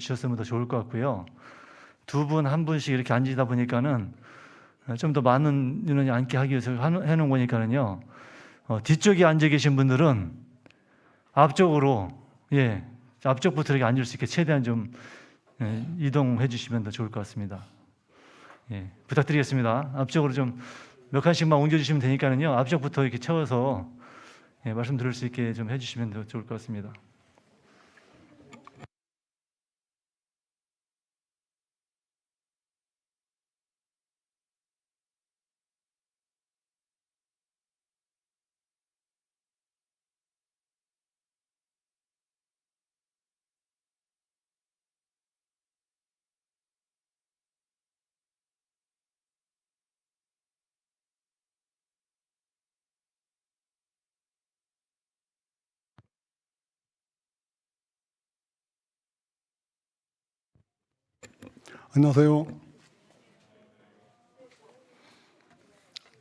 앉으셨으면 더 좋을 것 같고요. 두 분, 한 분씩 이렇게 앉으다 보니까는 좀 더 많은 인원이 앉게 하기 위해서 해놓은 거니까는요. 뒤쪽에 앉아 계신 분들은 앞쪽으로, 앞쪽부터 이렇게 앉을 수 있게 최대한 좀 이동해 주시면 더 좋을 것 같습니다. 부탁드리겠습니다. 앞쪽으로 좀 몇 칸씩만 옮겨주시면 되니까는요. 앞쪽부터 이렇게 채워서 말씀 들을 수 있게 좀 해주시면 더 좋을 것 같습니다. 안녕하세요.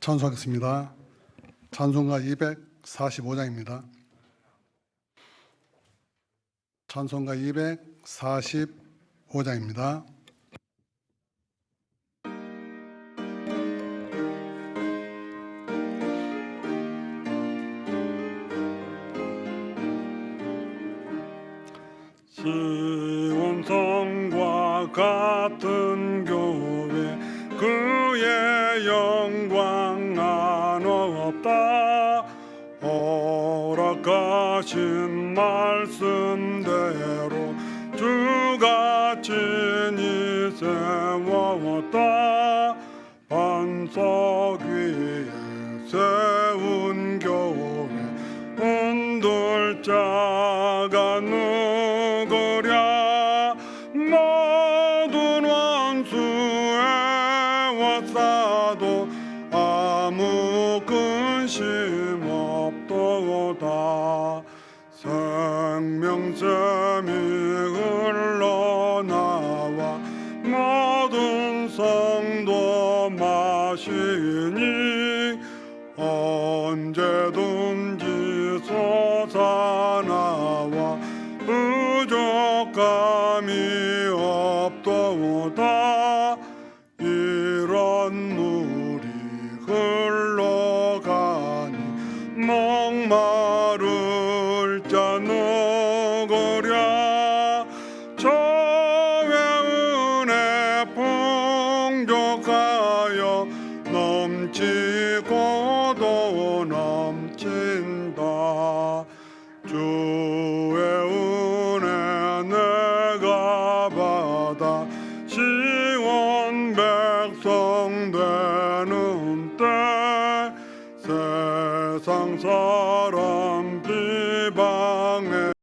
찬송하겠습니다. 찬송가 245장입니다. 찬송가 245장입니다. 시온성과 같은 교회 그의 영광 안 없다. 허락하신 말씀대로 주가 친히 세웠다. 반석 위에 세운 교회 흔들자가 누구랴. 모든 원수에 왔사도 아무 근심 없도다. 생명샘이 흘러나와 모든 성도 마시니 언제든지 솟아나와 부족함이 없도다. 이런 물이 흘러가니 목마를 자 누구랴. 저의 은혜 풍족하여 넘치고도 넘친다. 주의 은혜 내가 받아 시온 백성 되는 때 세상 사람 비방해도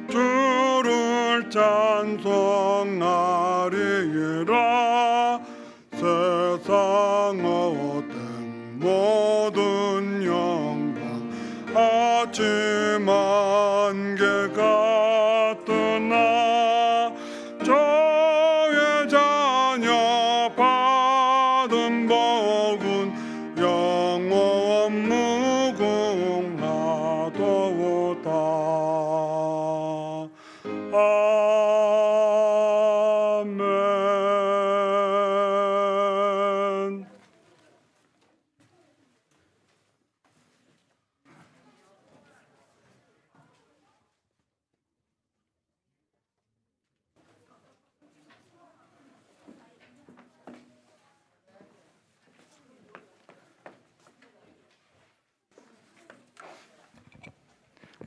주를 찬송하리라. 세상 얻은 모든 영광 아침 안개 같으나 저의 자녀 받은 복은 영원 무궁하도다. 아멘.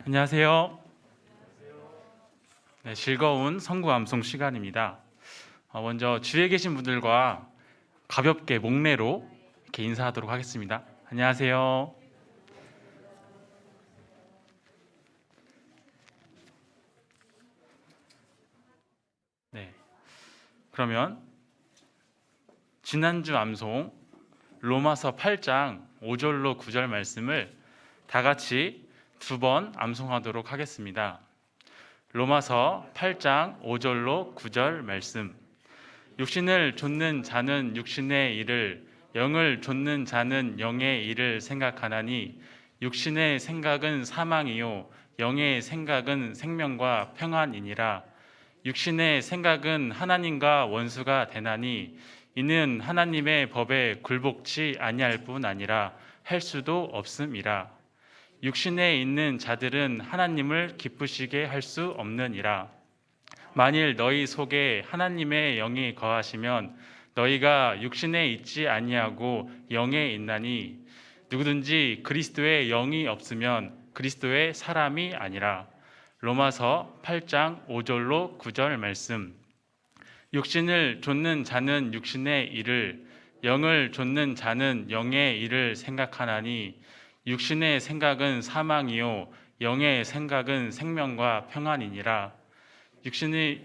안녕하세요. 네, 즐거운 성구 암송 시간입니다. 먼저 주위에 계신 분들과 가볍게 목례로 이렇게 인사하도록 하겠습니다. 안녕하세요. 네, 그러면 지난주 암송 로마서 8장 5절로 9절 말씀을 다 같이 두 번 암송하도록 하겠습니다. 로마서 8장 5절로 9절 말씀. 육신을 좇는 자는 육신의 일을, 영을 좇는 자는 영의 일을 생각하나니 육신의 생각은 사망이요 영의 생각은 생명과 평안이니라. 육신의 생각은 하나님과 원수가 되나니 이는 하나님의 법에 굴복치 아니할 뿐 아니라 할 수도 없음이라. 육신에 있는 자들은 하나님을 기쁘시게 할 수 없느니라. 만일 너희 속에 하나님의 영이 거하시면 너희가 육신에 있지 아니하고 영에 있나니 누구든지 그리스도의 영이 없으면 그리스도의 사람이 아니라. 로마서 8장 5절로 9절 말씀. 육신을 좇는 자는 육신의 일을, 영을 좇는 자는 영의 일을 생각하나니 육신의 생각은 사망이요 영의 생각은 생명과 평안이니라. 육신과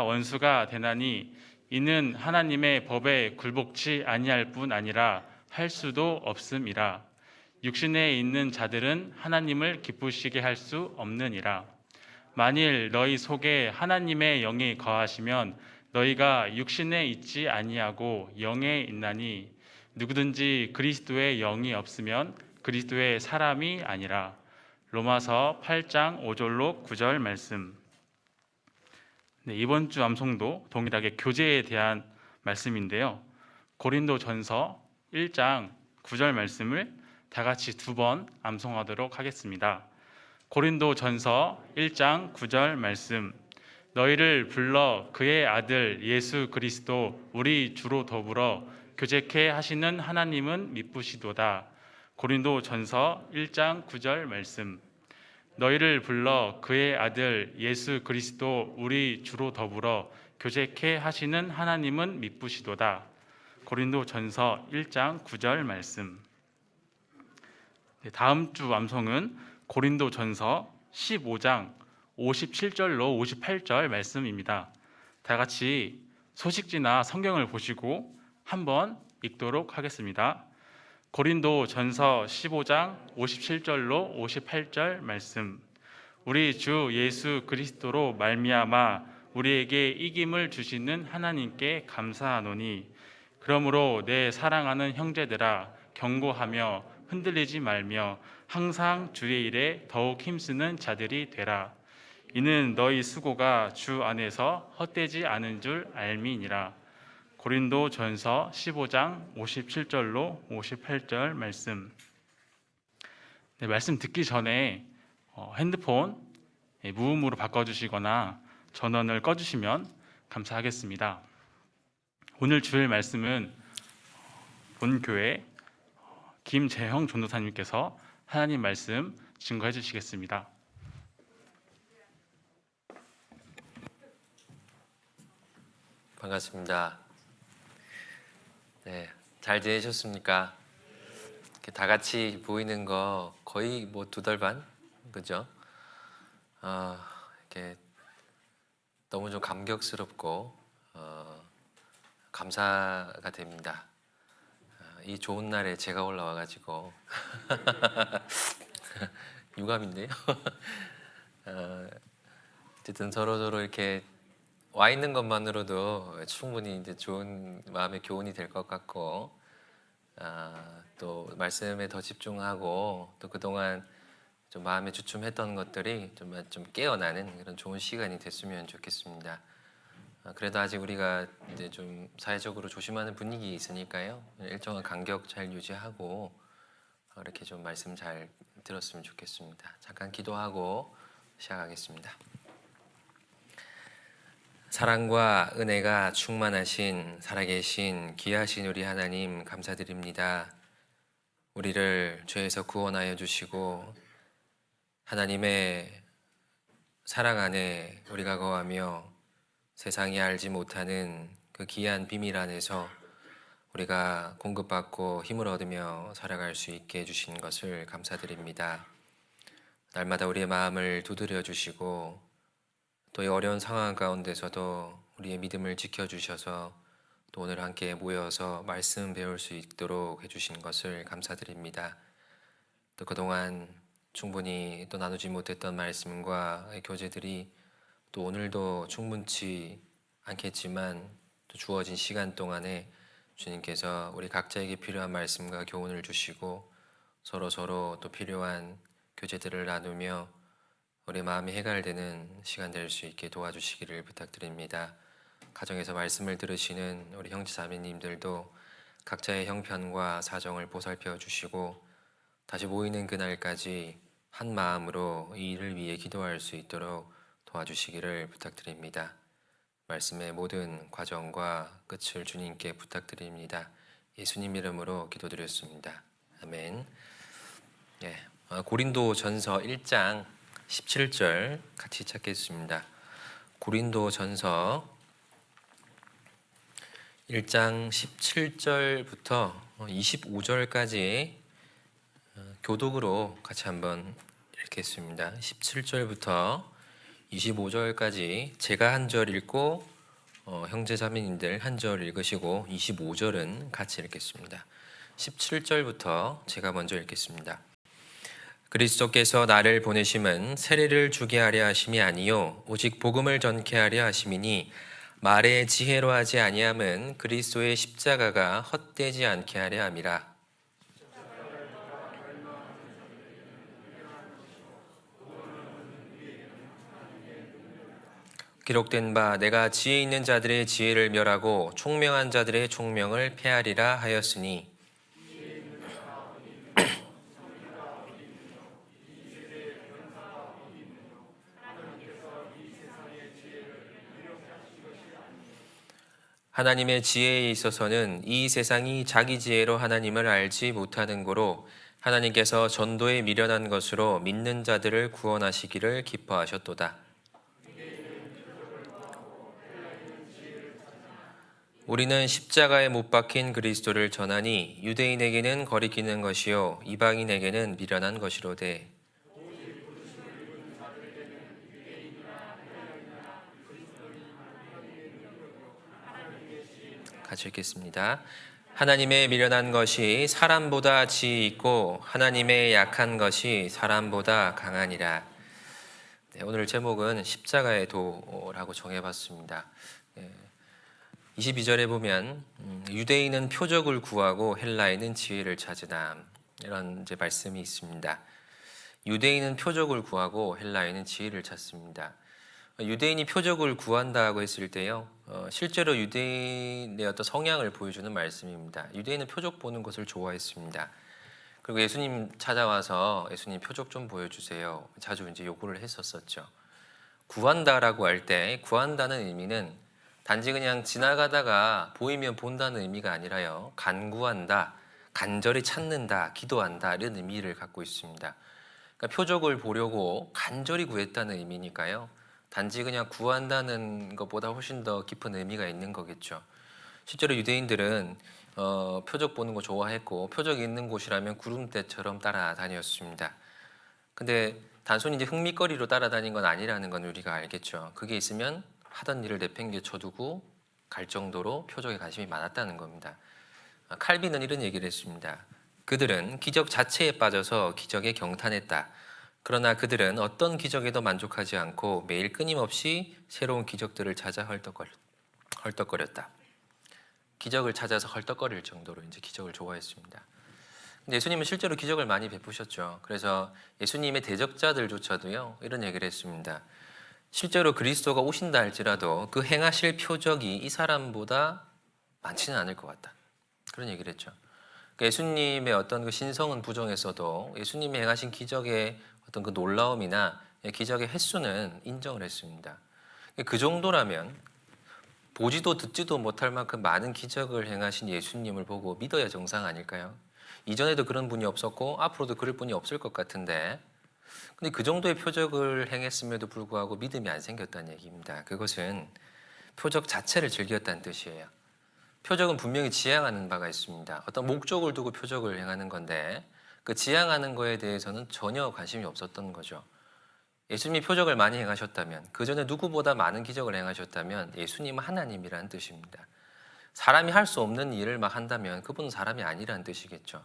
원수가 되나니 이는 하나님의 법에 굴복치 아니할 뿐 아니라 할 수도 없음이라. 육신에 있는 자들은 하나님을 기쁘시게 할 수 없느니라. 만일 너희 속에 하나님의 영이 거하시면 너희가 육신에 있지 아니하고 영에 있나니 누구든지 그리스도의 영이 없으면 그리스도의 사람이 아니라. 로마서 8장 5절로 9절 말씀. 네, 이번 주 암송도 동일하게 교제에 대한 말씀인데요. 고린도전서 1장 9절 말씀을 다 같이 두 번 암송하도록 하겠습니다. 고린도전서 1장 9절 말씀. 너희를 불러 그의 아들 예수 그리스도 우리 주로 더불어 교제케 하시는 하나님은 미쁘시도다. 고린도전서 1장 9절 말씀. 너희를 불러 그의 아들 예수 그리스도 우리 주로 더불어 교제케 하시는 하나님은 미쁘시도다. 고린도전서 1장 9절 말씀. 네, 다음 주 암송은 고린도전서 15장 57절로 58절 말씀입니다. 다 같이 소식지나 성경을 보시고 한번 읽도록 하겠습니다. 고린도전서 15장 57절로 58절 말씀. 우리 주 예수 그리스도로 말미암아 우리에게 이김을 주시는 하나님께 감사하노니 그러므로 내 사랑하는 형제들아 경고하며 흔들리지 말며 항상 주의 일에 더욱 힘쓰는 자들이 되라. 이는 너희 수고가 주 안에서 헛되지 않은 줄 알미니라. 고린도전서 15장 57절로 58절 말씀. 네, 말씀 듣기 전에 핸드폰 무음으로 바꿔주시거나 전원을 꺼주시면 감사하겠습니다. 오늘 주일 말씀은 본교회 김재형 전도사님께서 하나님 말씀 증거해 주시겠습니다. 반갑습니다. 네, 잘 지내셨습니까? 이렇게 다 같이 보이는 거 거의 뭐 2달 반, 그죠? 이렇게 너무 좀 감격스럽고 감사가 됩니다. 이 좋은 날에 제가 올라와가지고 유감인데요. 어쨌든 서로 이렇게 와 있는 것만으로도 충분히 이제 좋은 마음의 교훈이 될 것 같고, 또 말씀에 더 집중하고 또 그동안 좀 마음에 주춤했던 것들이 좀 깨어나는 그런 좋은 시간이 됐으면 좋겠습니다. 그래도 아직 우리가 이제 좀 사회적으로 조심하는 분위기 있으니까요. 일정한 간격 잘 유지하고 이렇게 좀 말씀 잘 들었으면 좋겠습니다. 잠깐 기도하고 시작하겠습니다. 사랑과 은혜가 충만하신 살아계신 귀하신 우리 하나님 감사드립니다. 우리를 죄에서 구원하여 주시고 하나님의 사랑 안에 우리가 거하며 세상이 알지 못하는 그 귀한 비밀 안에서 우리가 공급받고 힘을 얻으며 살아갈 수 있게 해주신 것을 감사드립니다. 날마다 우리의 마음을 두드려 주시고 또 이 어려운 상황 가운데서도 우리의 믿음을 지켜주셔서 또 오늘 함께 모여서 말씀 배울 수 있도록 해주신 것을 감사드립니다. 또 그동안 충분히 또 나누지 못했던 말씀과 교제들이 또 오늘도 충분치 않겠지만 또 주어진 시간 동안에 주님께서 우리 각자에게 필요한 말씀과 교훈을 주시고 서로 또 필요한 교제들을 나누며 우리 마음이 해갈되는 시간 될 수 있게 도와주시기를 부탁드립니다. 가정에서 말씀을 들으시는 우리 형제자매님들도 각자의 형편과 사정을 보살펴 주시고 다시 모이는 그날까지 한 마음으로 이 일을 위해 기도할 수 있도록 도와주시기를 부탁드립니다. 말씀의 모든 과정과 끝을 주님께 부탁드립니다. 예수님 이름으로 기도드렸습니다. 아멘. 고린도전서 1장 17절 같이 찾겠습니다. 고린도전서 1장 17절부터 25절까지 교독으로 같이 한번 읽겠습니다. 17절부터 25절까지 제가 한 절 읽고 형제 자매님들 한 절 읽으시고 25절은 같이 읽겠습니다. 17절부터 제가 먼저 읽겠습니다. 그리스도께서 나를 보내심은 세례를 주게 하려 하심이 아니요 오직 복음을 전케 하려 하심이니 말의 지혜로 하지 아니함은 그리스도의 십자가가 헛되지 않게 하려 함이라. 기록된 바 내가 지혜 있는 자들의 지혜를 멸하고 총명한 자들의 총명을 폐하리라 하였으니 하나님의 지혜에 있어서는 이 세상이 자기 지혜로 하나님을 알지 못하는 고로 하나님께서 전도에 미련한 것으로 믿는 자들을 구원하시기를 기뻐하셨도다. 우리는 십자가에 못 박힌 그리스도를 전하니 유대인에게는 거리끼는 것이요 이방인에게는 미련한 것이로되 같이 읽겠습니다. 하나님의 미련한 것이 사람보다 지혜 있고 하나님의 약한 것이 사람보다 강하니라. 오늘 제목은 십자가의 도라고 정해봤습니다. 22절에 보면 유대인은 표적을 구하고 헬라인은 지혜를 찾으나 이런 이제 말씀이 있습니다. 유대인은 표적을 구하고 헬라인은 지혜를 찾습니다. 유대인이 표적을 구한다고 했을 때요, 실제로 유대인의 어떤 성향을 보여주는 말씀입니다. 유대인은 표적 보는 것을 좋아했습니다. 그리고 예수님 찾아와서 예수님 표적 좀 보여주세요. 자주 이제 요구를 했었었죠. 구한다라고 할 때 구한다는 의미는 단지 그냥 지나가다가 보이면 본다는 의미가 아니라요, 간구한다, 간절히 찾는다, 기도한다 이런 의미를 갖고 있습니다. 그러니까 표적을 보려고 간절히 구했다는 의미니까요, 단지 그냥 구한다는 것보다 훨씬 더 깊은 의미가 있는 거겠죠. 실제로 유대인들은 표적 보는 거 좋아했고 표적이 있는 곳이라면 구름대처럼 따라다녔습니다. 근데 단순히 이제 흥미거리로 따라다닌 건 아니라는 건 우리가 알겠죠. 그게 있으면 하던 일을 내팽개쳐두고 갈 정도로 표적에 관심이 많았다는 겁니다. 칼빈은 이런 얘기를 했습니다. 그들은 기적 자체에 빠져서 기적에 경탄했다. 그러나 그들은 어떤 기적에도 만족하지 않고 매일 끊임없이 새로운 기적들을 찾아 헐떡거렸다. 기적을 찾아서 헐떡거릴 정도로 이제 기적을 좋아했습니다. 근데 예수님은 실제로 기적을 많이 베푸셨죠. 그래서 예수님의 대적자들조차도요, 이런 얘기를 했습니다. 실제로 그리스도가 오신다 할지라도 그 행하실 표적이 이 사람보다 많지는 않을 것 같다. 그런 얘기를 했죠. 그러니까 예수님의 어떤 그 신성은 부정했어도 예수님이 행하신 기적의 어떤 그 놀라움이나 기적의 횟수는 인정을 했습니다. 그 정도라면 보지도 듣지도 못할 만큼 많은 기적을 행하신 예수님을 보고 믿어야 정상 아닐까요? 이전에도 그런 분이 없었고 앞으로도 그럴 분이 없을 것 같은데, 근데 그 정도의 표적을 행했음에도 불구하고 믿음이 안 생겼다는 얘기입니다. 그것은 표적 자체를 즐겼다는 뜻이에요. 표적은 분명히 지향하는 바가 있습니다. 어떤 목적을 두고 표적을 행하는 건데 그 지향하는 거에 대해서는 전혀 관심이 없었던 거죠. 예수님이 표적을 많이 행하셨다면, 그 전에 누구보다 많은 기적을 행하셨다면 예수님은 하나님이라는 뜻입니다. 사람이 할 수 없는 일을 막 한다면 그분은 사람이 아니라는 뜻이겠죠.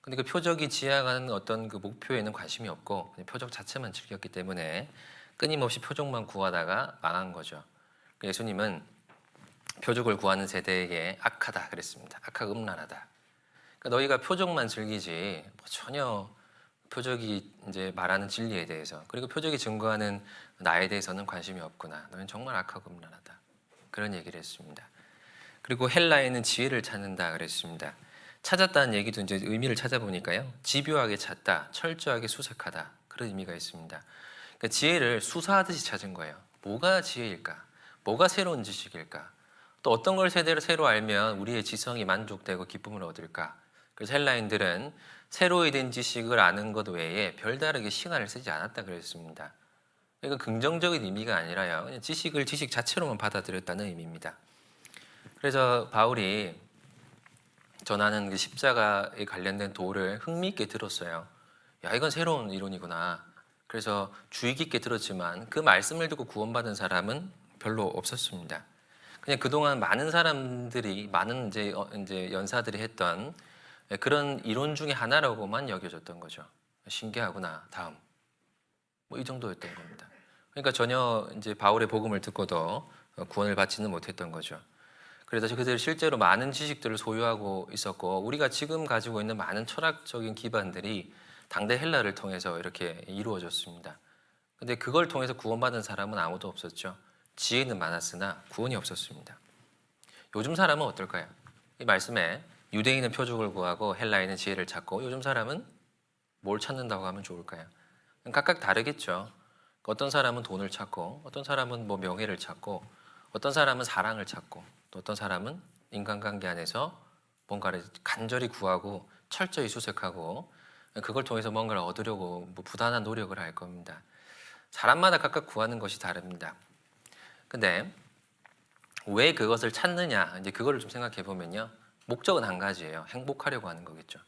근데 그 표적이 지향하는 어떤 그 목표에는 관심이 없고 그냥 표적 자체만 즐겼기 때문에 끊임없이 표적만 구하다가 망한 거죠. 예수님은 표적을 구하는 세대에게 악하다 그랬습니다. 악하고 음란하다. 그러니까 너희가 표적만 즐기지 뭐 전혀 표적이 이제 말하는 진리에 대해서, 그리고 표적이 증거하는 나에 대해서는 관심이 없구나. 너는 정말 악하고 음란하다. 그런 얘기를 했습니다. 그리고 헬라에는 지혜를 찾는다 그랬습니다. 찾았다는 얘기도 이제 의미를 찾아보니까요, 집요하게 찾다, 철저하게 수색하다, 그런 의미가 있습니다. 그러니까 지혜를 수사하듯이 찾은 거예요. 뭐가 지혜일까? 뭐가 새로운 지식일까? 또 어떤 걸 새로 알면 우리의 지성이 만족되고 기쁨을 얻을까? 그래서 헬라인들은 새로 된 지식을 아는 것 외에 별다르게 시간을 쓰지 않았다 그랬습니다. 그러니까 긍정적인 의미가 아니라요, 그냥 지식을 지식 자체로만 받아들였다는 의미입니다. 그래서 바울이 전하는 그 십자가에 관련된 도를 흥미있게 들었어요. 야, 이건 새로운 이론이구나. 그래서 주의 깊게 들었지만 그 말씀을 듣고 구원받은 사람은 별로 없었습니다. 그냥 그동안 많은 사람들이, 많은 이제 연사들이 했던 그런 이론 중에 하나라고만 여겨졌던 거죠. 신기하구나. 다음. 뭐 이 정도였던 겁니다. 그러니까 전혀 이제 바울의 복음을 듣고도 구원을 받지는 못했던 거죠. 그래서 그들이 실제로 많은 지식들을 소유하고 있었고, 우리가 지금 가지고 있는 많은 철학적인 기반들이 당대 헬라를 통해서 이렇게 이루어졌습니다. 근데 그걸 통해서 구원받은 사람은 아무도 없었죠. 지혜는 많았으나 구원이 없었습니다. 요즘 사람은 어떨까요? 이 말씀에 유대인은 표적을 구하고 헬라인은 지혜를 찾고, 요즘 사람은 뭘 찾는다고 하면 좋을까요? 각각 다르겠죠. 어떤 사람은 돈을 찾고, 어떤 사람은 뭐 명예를 찾고, 어떤 사람은 사랑을 찾고, 또 어떤 사람은 인간관계 안에서 뭔가를 간절히 구하고 철저히 수색하고, 그걸 통해서 뭔가를 얻으려고 뭐 부단한 노력을 할 겁니다. 사람마다 각각 구하는 것이 다릅니다. 근데 왜 그것을 찾느냐, 이제 그거를 좀 생각해 보면요, 목적은 한 가지예요. 행복하려고 하는 거겠죠.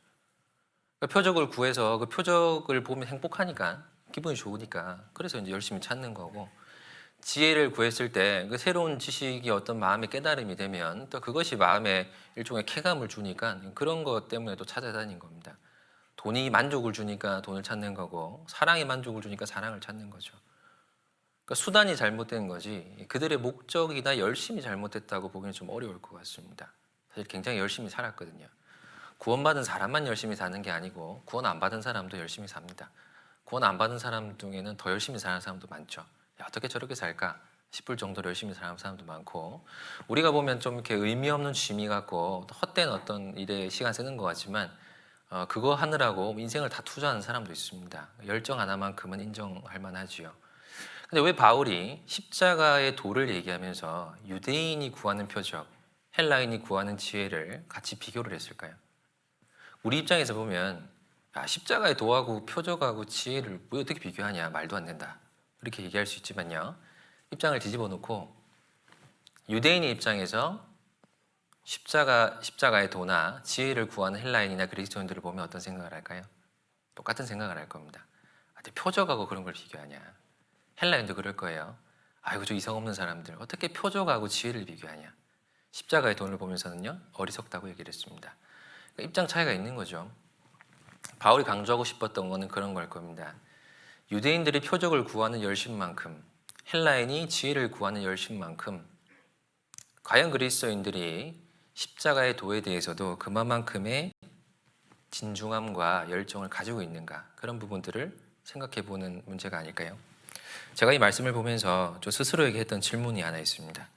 그 표적을 구해서 그 표적을 보면 행복하니까, 기분이 좋으니까, 그래서 이제 열심히 찾는 거고, 지혜를 구했을 때 그 새로운 지식이 어떤 마음의 깨달음이 되면 또 그것이 마음에 일종의 쾌감을 주니까 그런 것 때문에 또 찾아다닌 겁니다. 돈이 만족을 주니까 돈을 찾는 거고, 사랑이 만족을 주니까 사랑을 찾는 거죠. 그러니까 수단이 잘못된 거지, 그들의 목적이나 열심이 잘못됐다고 보기는 좀 어려울 것 같습니다. 사실 굉장히 열심히 살았거든요. 구원받은 사람만 열심히 사는 게 아니고 구원 안 받은 사람도 열심히 삽니다. 구원 안 받은 사람 중에는 더 열심히 사는 사람도 많죠. 야, 어떻게 저렇게 살까 싶을 정도로 열심히 사는 사람도 많고, 우리가 보면 좀 이렇게 의미 없는 취미 같고 헛된 어떤 일에 시간 쓰는 것 같지만 그거 하느라고 인생을 다 투자하는 사람도 있습니다. 열정 하나만큼은 인정할 만하지요. 근데 왜 바울이 십자가의 도를 얘기하면서 유대인이 구하는 표적, 헬라인이 구하는 지혜를 같이 비교를 했을까요? 우리 입장에서 보면 십자가의 도하고 표적하고 지혜를 왜 어떻게 비교하냐, 말도 안 된다, 이렇게 얘기할 수 있지만요, 입장을 뒤집어 놓고 유대인의 입장에서 십자가의 도나 지혜를 구하는 헬라인이나 그리스도인들을 보면 어떤 생각을 할까요? 똑같은 생각을 할 겁니다. 표적하고 그런 걸 비교하냐. 헬라인도 그럴 거예요. 아이고, 저 이성 없는 사람들 어떻게 표적하고 지혜를 비교하냐. 십자가의 돈을 보면서는요, 어리석다고 얘기를 했습니다. 그러니까 입장 차이가 있는 거죠. 바울이 강조하고 싶었던 거는 그런 걸 겁니다. 유대인들이 표적을 구하는 열심만큼, 헬라인이 지혜를 구하는 열심만큼, 과연 그리스도인들이 십자가의 도에 대해서도 그만큼의 진중함과 열정을 가지고 있는가, 그런 부분들을 생각해 보는 문제가 아닐까요? 제가 이 말씀을 보면서 저 스스로에게 했던 질문이 하나 있습니다.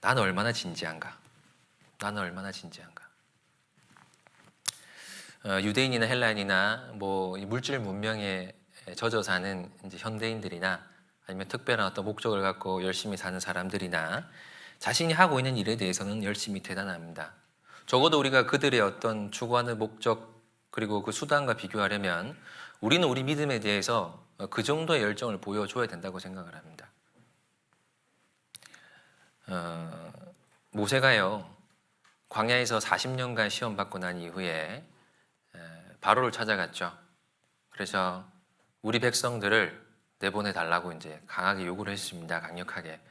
나는 얼마나 진지한가? 나는 얼마나 진지한가? 유대인이나 헬라인이나 뭐 물질 문명에 젖어 사는 이제 현대인들이나 아니면 특별한 어떤 목적을 갖고 열심히 사는 사람들이나 자신이 하고 있는 일에 대해서는 열심히 대단합니다. 적어도 우리가 그들의 어떤 추구하는 목적 그리고 그 수단과 비교하려면 우리는 우리 믿음에 대해서 그 정도의 열정을 보여줘야 된다고 생각을 합니다. 모세가요, 광야에서 40년간 시험 받고 난 이후에 바로를 찾아갔죠. 그래서 우리 백성들을 내보내 달라고 이제 강하게 요구를 했습니다. 강력하게.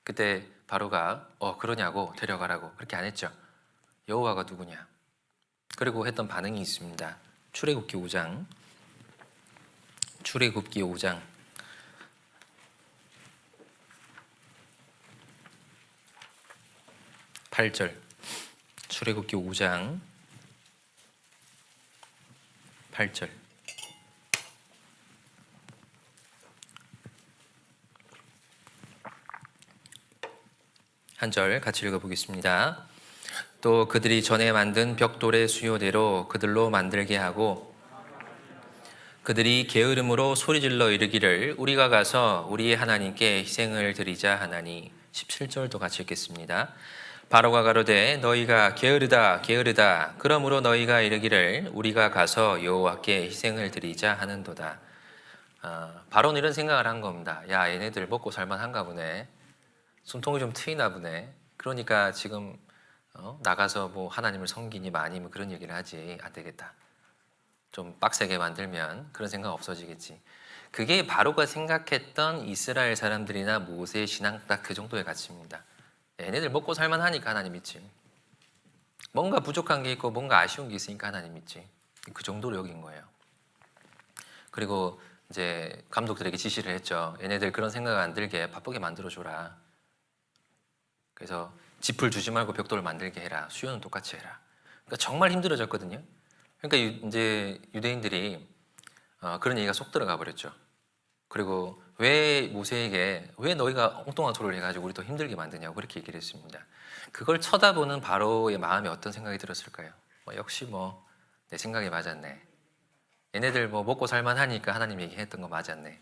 그때 바로가 그러냐고, 데려가라고 그렇게 안 했죠. 여호와가 누구냐? 그리고 했던 반응이 있습니다. 출애굽기 5장 8절. 출애굽기 5장 8절. 한 절 같이 읽어보겠습니다. 또 그들이 전에 만든 벽돌의 수요대로 그들로 만들게 하고 그들이 게으름으로 소리질러 이르기를 우리가 가서 우리의 하나님께 희생을 드리자 하나니. 17절도 같이 읽겠습니다. 바로가 가로되 너희가 게으르다 게으르다 그러므로 너희가 이르기를 우리가 가서 여호와께 희생을 드리자 하는도다. 바로는 이런 생각을 한 겁니다. 야, 얘네들 먹고 살만한가 보네. 숨통이 좀 트이나 보네. 그러니까 지금 나가서 뭐 하나님을 섬기니 많이 뭐 그런 얘기를 하지. 안 되겠다. 좀 빡세게 만들면 그런 생각 없어지겠지. 그게 바로가 생각했던 이스라엘 사람들이나 모세의 신앙 딱 그 정도의 가치입니다. 얘네들 먹고 살만하니까 하나님 믿지. 뭔가 부족한 게 있고 뭔가 아쉬운 게 있으니까 하나님 믿지. 그 정도로 여긴 거예요. 그리고 이제 감독들에게 지시를 했죠. 얘네들 그런 생각 안 들게 바쁘게 만들어줘라. 그래서 짚을 주지 말고 벽돌을 만들게 해라. 수요는 똑같이 해라. 그러니까 정말 힘들어졌거든요. 그러니까 이제 유대인들이 그런 얘기가 쏙 들어가 버렸죠. 그리고 왜 모세에게 왜 너희가 엉뚱한 소리를 해가지고 우리 더 힘들게 만드냐고 그렇게 얘기를 했습니다. 그걸 쳐다보는 바로의 마음에 어떤 생각이 들었을까요? 역시 내 생각이 맞았네. 얘네들 먹고 살만하니까 하나님 얘기했던 거 맞았네.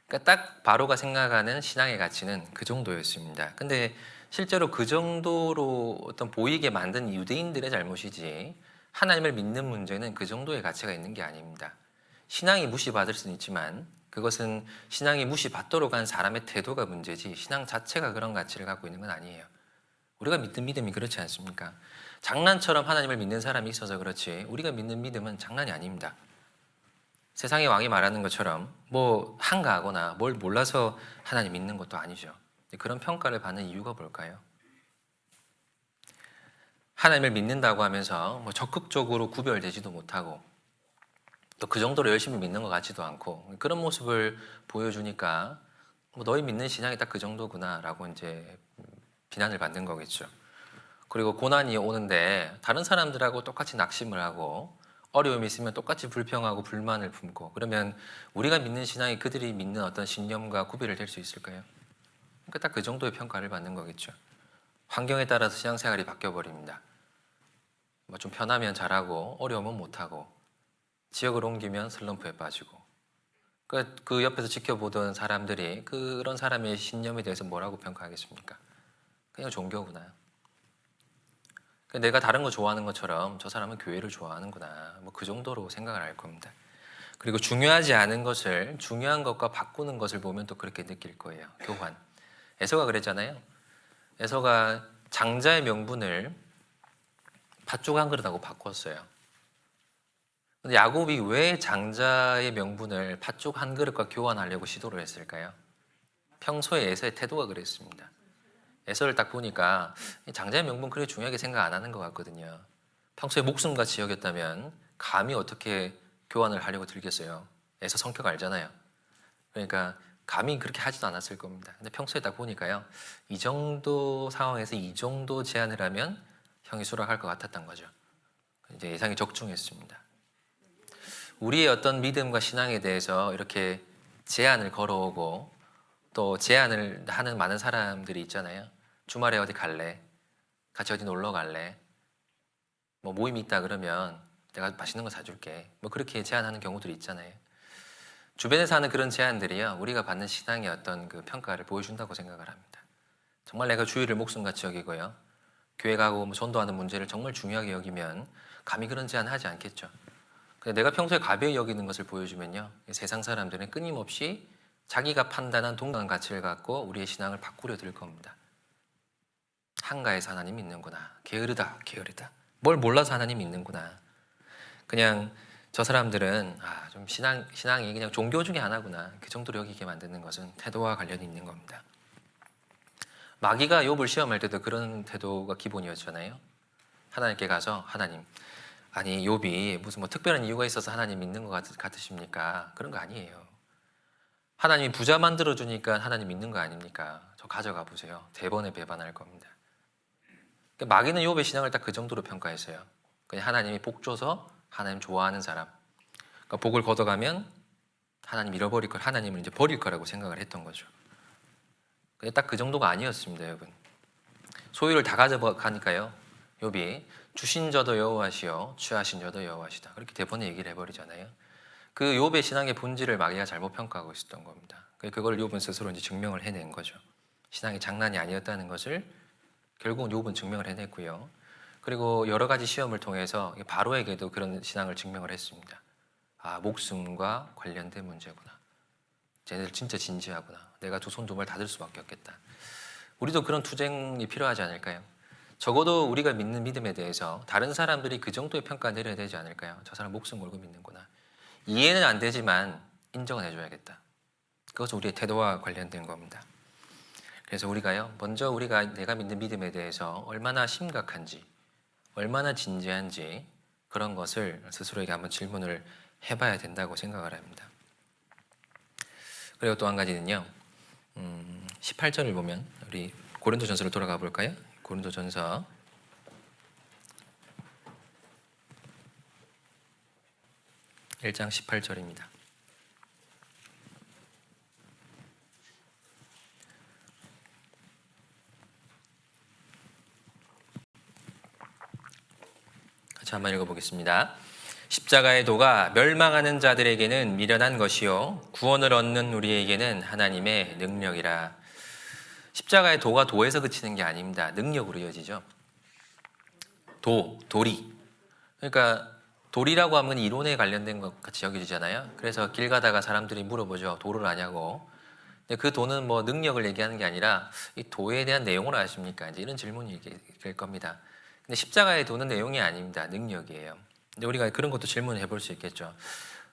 그러니까 딱 바로가 생각하는 신앙의 가치는 그 정도였습니다. 근데 실제로 그 정도로 어떤 보이게 만든 유대인들의 잘못이지 하나님을 믿는 문제는 그 정도의 가치가 있는 게 아닙니다. 신앙이 무시받을 수는 있지만 그것은 신앙이 무시받도록 한 사람의 태도가 문제지 신앙 자체가 그런 가치를 갖고 있는 건 아니에요. 우리가 믿는 믿음이 그렇지 않습니까? 장난처럼 하나님을 믿는 사람이 있어서 그렇지 우리가 믿는 믿음은 장난이 아닙니다. 세상의 왕이 말하는 것처럼 한가하거나 뭘 몰라서 하나님 믿는 것도 아니죠. 그런 평가를 받는 이유가 뭘까요? 하나님을 믿는다고 하면서 적극적으로 구별되지도 못하고 또 그 정도로 열심히 믿는 것 같지도 않고 그런 모습을 보여주니까 너희 믿는 신앙이 딱 그 정도구나 라고 이제 비난을 받는 거겠죠. 그리고 고난이 오는데 다른 사람들하고 똑같이 낙심을 하고 어려움이 있으면 똑같이 불평하고 불만을 품고 그러면 우리가 믿는 신앙이 그들이 믿는 어떤 신념과 구별을 될 수 있을까요? 그러니까 딱 그 정도의 평가를 받는 거겠죠. 환경에 따라서 신앙생활이 바뀌어버립니다. 좀 편하면 잘하고 어려우면 못하고 지역을 옮기면 슬럼프에 빠지고 그 옆에서 지켜보던 사람들이 그런 사람의 신념에 대해서 뭐라고 평가하겠습니까? 그냥 종교구나. 내가 다른 거 좋아하는 것처럼 저 사람은 교회를 좋아하는구나. 그 정도로 생각을 할 겁니다. 그리고 중요하지 않은 것을 중요한 것과 바꾸는 것을 보면 또 그렇게 느낄 거예요. 교환. 에서가 그랬잖아요. 에서가 장자의 명분을 팥죽 한 그릇하고 바꿨어요. 근데 야곱이 왜 장자의 명분을 팥죽 한 그릇과 교환하려고 시도를 했을까요? 평소에 에서의 태도가 그랬습니다. 에서를 딱 보니까 장자의 명분 그렇게 중요하게 생각 안 하는 것 같거든요. 평소에 목숨같이 여겼다면 감히 어떻게 교환을 하려고 들겠어요. 에서 성격 알잖아요. 그러니까 감히 그렇게 하지도 않았을 겁니다. 근데 평소에 딱 보니까요. 이 정도 상황에서 이 정도 제안을 하면 형이 수락할 것 같았던 거죠. 이제 예상이 적중했습니다. 우리의 어떤 믿음과 신앙에 대해서 이렇게 제안을 걸어오고 또 제안을 하는 많은 사람들이 있잖아요. 주말에 어디 갈래? 같이 어디 놀러 갈래? 모임이 있다 그러면 내가 맛있는 거 사줄게. 그렇게 제안하는 경우들이 있잖아요. 주변에서 하는 그런 제안들이요. 우리가 받는 신앙의 어떤 그 평가를 보여준다고 생각을 합니다. 정말 내가 주일을 목숨같이 여기고요. 교회 가고 전도하는 문제를 정말 중요하게 여기면 감히 그런 제안 하지 않겠죠. 내가 평소에 가벼이 여기는 것을 보여주면요. 세상 사람들은 끊임없이 자기가 판단한 동등한 가치를 갖고 우리의 신앙을 바꾸려 들 겁니다. 한가해서 하나님 믿는구나. 게으르다, 게으르다. 뭘 몰라서 하나님 믿는구나. 그냥 저 사람들은 좀 신앙이 그냥 종교 중에 하나구나. 그 정도로 여기게 만드는 것은 태도와 관련이 있는 겁니다. 마귀가 욥을 시험할 때도 그런 태도가 기본이었잖아요. 하나님께 가서 하나님, 아니 욥이 무슨 특별한 이유가 있어서 하나님 믿는 것 같으십니까? 그런 거 아니에요. 하나님이 부자 만들어주니까 하나님 믿는 거 아닙니까? 저 가져가 보세요. 대번에 배반할 겁니다. 그러니까 마귀는 욥의 신앙을 딱 그 정도로 평가했어요. 그냥 하나님이 복 줘서 하나님 좋아하는 사람. 그러니까 복을 걷어가면 하나님 잃어버릴 걸, 하나님을 이제 버릴 거라고 생각을 했던 거죠. 근데 딱 그 정도가 아니었습니다, 여러분. 소유를 다 가져가니까요. 욥이 주신 저도 여호와시요 취하신 저도 여호와시다. 그렇게 대번에 얘기를 해버리잖아요. 그 욥의 신앙의 본질을 마귀가 잘못 평가하고 있었던 겁니다. 그걸 욥은 스스로 이제 증명을 해낸 거죠. 신앙이 장난이 아니었다는 것을 결국은 욥은 증명을 해냈고요. 그리고 여러 가지 시험을 통해서 바로에게도 그런 신앙을 증명을 했습니다. 아, 목숨과 관련된 문제구나. 쟤네들 진짜 진지하구나. 내가 두 손 두 발 다 들 수밖에 없겠다. 우리도 그런 투쟁이 필요하지 않을까요? 적어도 우리가 믿는 믿음에 대해서 다른 사람들이 그 정도의 평가 내려야 되지 않을까요? 저 사람 목숨 걸고 믿는구나. 이해는 안 되지만 인정은 해줘야겠다. 그것은 우리의 태도와 관련된 겁니다. 그래서 우리가요, 먼저 내가 믿는 믿음에 대해서 얼마나 심각한지, 얼마나 진지한지 그런 것을 스스로에게 한번 질문을 해봐야 된다고 생각을 합니다. 그리고 또 한 가지는요, 18절을 보면 우리 고린도전서로 돌아가 볼까요? 고린도전서 1장 18절입니다. 같이 한번 읽어보겠습니다. 십자가의 도가 멸망하는 자들에게는 미련한 것이요 구원을 얻는 우리에게는 하나님의 능력이라. 십자가의 도가 도에서 그치는 게 아닙니다. 능력으로 이어지죠. 도리. 그러니까 도리라고 하면 이론에 관련된 것 같이 여겨지잖아요. 그래서 길 가다가 사람들이 물어보죠. 도를 아냐고. 근데 그 도는 뭐 능력을 얘기하는 게 아니라 이 도에 대한 내용을 아십니까? 이제 이런 질문이 될 겁니다. 근데 십자가의 도는 내용이 아닙니다. 능력이에요. 근데 우리가 그런 것도 질문을 해볼 수 있겠죠.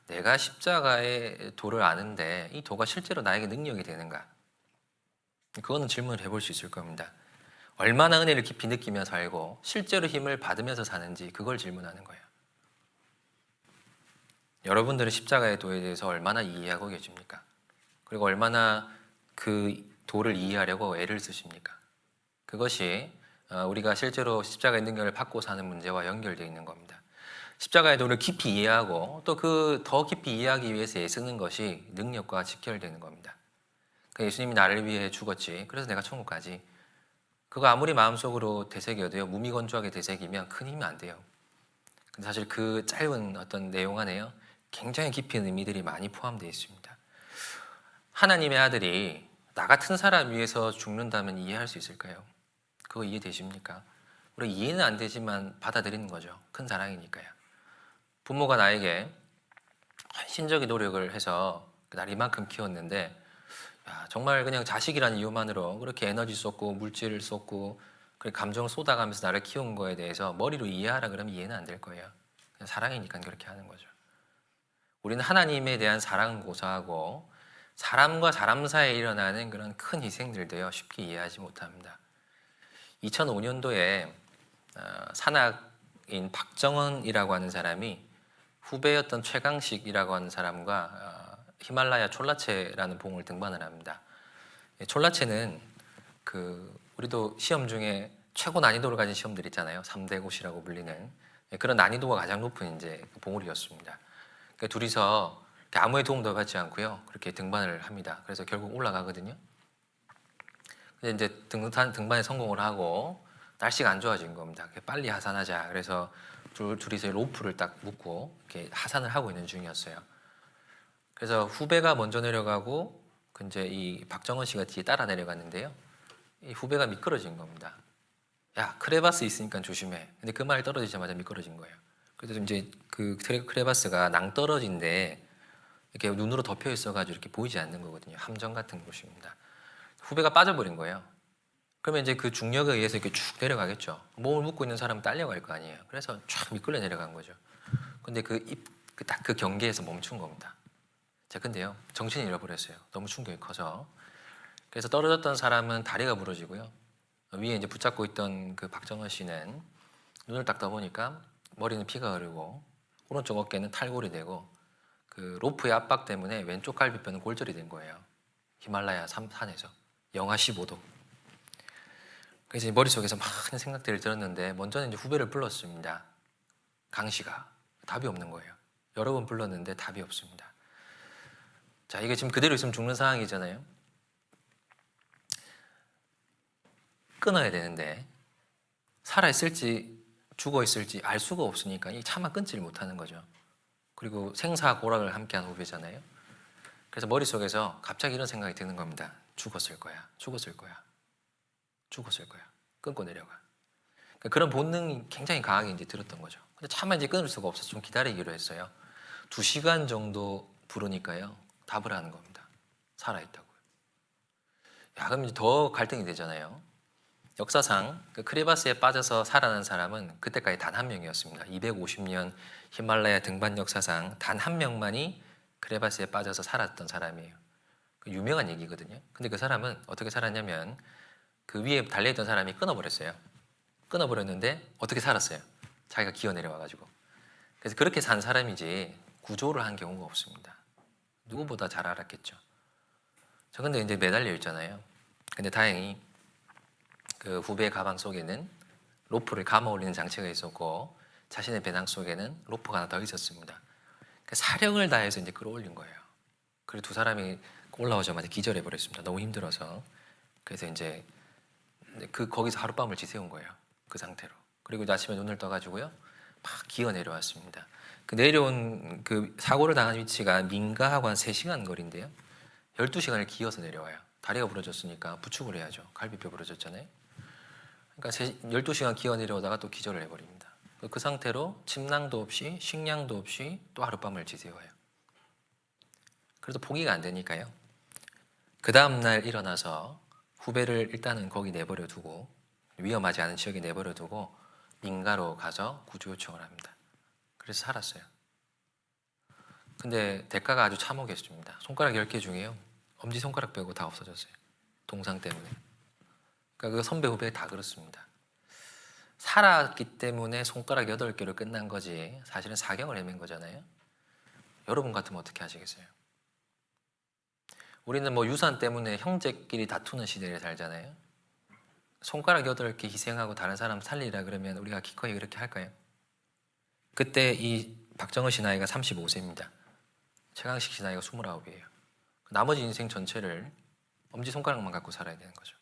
내가 십자가의 도를 아는데 이 도가 실제로 나에게 능력이 되는가? 그거는 질문을 해볼 수 있을 겁니다. 얼마나 은혜를 깊이 느끼며 살고 실제로 힘을 받으면서 사는지 그걸 질문하는 거예요. 여러분들은 십자가의 도에 대해서 얼마나 이해하고 계십니까? 그리고 얼마나 그 도를 이해하려고 애를 쓰십니까? 그것이 우리가 실제로 십자가의 능력을 받고 사는 문제와 연결되어 있는 겁니다. 십자가의 도를 깊이 이해하고 또 그 더 깊이 이해하기 위해서 애쓰는 것이 능력과 직결되는 겁니다. 예수님이 나를 위해 죽었지. 그래서 내가 천국 가지. 그거 아무리 마음속으로 되새겨도요. 무미건조하게 되새기면 큰 힘이 안 돼요. 근데 사실 그 짧은 어떤 내용 안에요. 굉장히 깊이 있는 의미들이 많이 포함되어 있습니다. 하나님의 아들이 나 같은 사람 위해서 죽는다면 이해할 수 있을까요? 그거 이해되십니까? 우리 이해는 안 되지만 받아들이는 거죠. 큰 사랑이니까요. 부모가 나에게 헌신적인 노력을 해서 날 이만큼 키웠는데 정말 그냥 자식이라는 이유만으로 그렇게 에너지 쏟고 물질을 쏟고 감정을 쏟아가면서 나를 키운 거에 대해서 머리로 이해하라 그러면 이해는 안 될 거예요. 그냥 사랑이니까 그렇게 하는 거죠. 우리는 하나님에 대한 사랑은 고사하고 사람과 사람 사이에 일어나는 그런 큰 희생들도요 쉽게 이해하지 못합니다. 2005년도에 산악인 박정원이라고 하는 사람이 후배였던 최강식이라고 하는 사람과 히말라야 촐라체라는 봉을 등반을 합니다. 촐라체는 우리도 시험 중에 최고 난이도를 가진 시험들 있잖아요. 3대 고시라고 불리는 그런 난이도가 가장 높은 이제 봉우리였습니다. 그러니까 둘이서 아무의 도움도 받지 않고요. 그렇게 등반을 합니다. 그래서 결국 올라가거든요. 근데 이제 등반에 성공을 하고 날씨가 안 좋아진 겁니다. 빨리 하산하자. 그래서 둘이서 로프를 딱 묶고 이렇게 하산을 하고 있는 중이었어요. 그래서 후배가 먼저 내려가고 이제 이 박정원 씨가 뒤에 따라 내려갔는데요. 이 후배가 미끄러진 겁니다. 야, 크레바스 있으니까 조심해. 근데 그 말 떨어지자마자 미끄러진 거예요. 그래서 이제 그 크레바스가 낭떠러지인데 이렇게 눈으로 덮여 있어가지고 이렇게 보이지 않는 거거든요. 함정 같은 곳입니다. 후배가 빠져버린 거예요. 그러면 이제 그 중력에 의해서 이렇게 쭉 내려가겠죠. 몸을 묶고 있는 사람은 딸려갈 거 아니에요. 그래서 쫙 미끌려 내려간 거죠. 근데 딱 그 경계에서 멈춘 겁니다. 자, 근데요, 정신이 잃어버렸어요. 너무 충격이 커서. 그래서 떨어졌던 사람은 다리가 부러지고요. 위에 이제 붙잡고 있던 그 박정원 씨는 눈을 딱 떠보니까 머리는 피가 흐르고 오른쪽 어깨는 탈골이 되고 그 로프의 압박 때문에 왼쪽 갈비뼈는 골절이 된 거예요. 히말라야 산에서 영하 15도. 그래서 머릿속에서 많은 생각들이 들었는데 먼저는 이제 후배를 불렀습니다. 강 씨가 답이 없는 거예요. 여러 번 불렀는데 답이 없습니다. 자, 이게 지금 그대로 있으면 죽는 상황이잖아요. 끊어야 되는데 살아있을지 죽어있을지 알 수가 없으니까 이 차마 끊지를 못하는 거죠. 그리고 생사고락을 함께한 후배잖아요. 그래서 머릿속에서 갑자기 이런 생각이 드는 겁니다. 죽었을 거야. 죽었을 거야. 죽었을 거야. 끊고 내려가. 그러니까 그런 본능이 굉장히 강하게 이제 들었던 거죠. 근데 차마 이제 끊을 수가 없어서 좀 기다리기로 했어요. 2시간 정도 부르니까요. 답을 하는 겁니다. 살아있다고요. 야, 그럼 이제 더 갈등이 되잖아요. 역사상 그 크레바스에 빠져서 살아난 사람은 그때까지 단 한 명이었습니다. 250년 히말라야 등반 역사상 단 한 명만이 크레바스에 빠져서 살았던 사람이에요. 유명한 얘기거든요. 근데 그 사람은 어떻게 살았냐면 그 위에 달려있던 사람이 끊어버렸어요. 끊어버렸는데 어떻게 살았어요? 자기가 기어 내려와가지고. 그래서 그렇게 산 사람이지 구조를 한 경우가 없습니다. 누구보다 잘 알았겠죠. 저 근데 이제 매달려 있잖아요. 근데 다행히 그 후배 가방 속에는 로프를 감아 올리는 장치가 있었고 자신의 배낭 속에는 로프가 하나 더 있었습니다. 그 사력을 다해서 이제 끌어올린 거예요. 그리고 두 사람이 올라오자마자 기절해 버렸습니다. 너무 힘들어서. 그래서 이제 거기서 하룻밤을 지새운 거예요. 그 상태로. 그리고 아침에 눈을 떠가지고요, 막 기어 내려왔습니다. 그 내려온 그 사고를 당한 위치가 민가하고 한 3시간 거리인데요. 12시간을 기어서 내려와요. 다리가 부러졌으니까 부축을 해야죠. 갈비뼈 부러졌잖아요. 그러니까 12시간 기어 내려오다가 또 기절을 해버립니다. 그 상태로 침낭도 없이 식량도 없이 또 하룻밤을 지새워요. 그래도 포기가 안 되니까요. 그 다음날 일어나서 후배를 일단은 거기 내버려 두고 위험하지 않은 지역에 내버려 두고 민가로 가서 구조 요청을 합니다. 그래서 살았어요. 근데 대가가 아주 참혹했습니다. 손가락 10개 중에요. 엄지손가락 빼고 다 없어졌어요. 동상 때문에. 그러니까 그 선배 후배 다 그렇습니다. 살았기 때문에 손가락 8개로 끝난 거지 사실은 사경을 헤맨 거잖아요. 여러분 같으면 어떻게 하시겠어요? 우리는 뭐 유산 때문에 형제끼리 다투는 시대에 살잖아요. 손가락 8개 희생하고 다른 사람 살리라 그러면 우리가 기꺼이 그렇게 할까요? 그때 이 박정희 씨 나이가 35세입니다. 최강식 씨 나이가 29이에요. 나머지 인생 전체를 엄지손가락만 갖고 살아야 되는 거죠.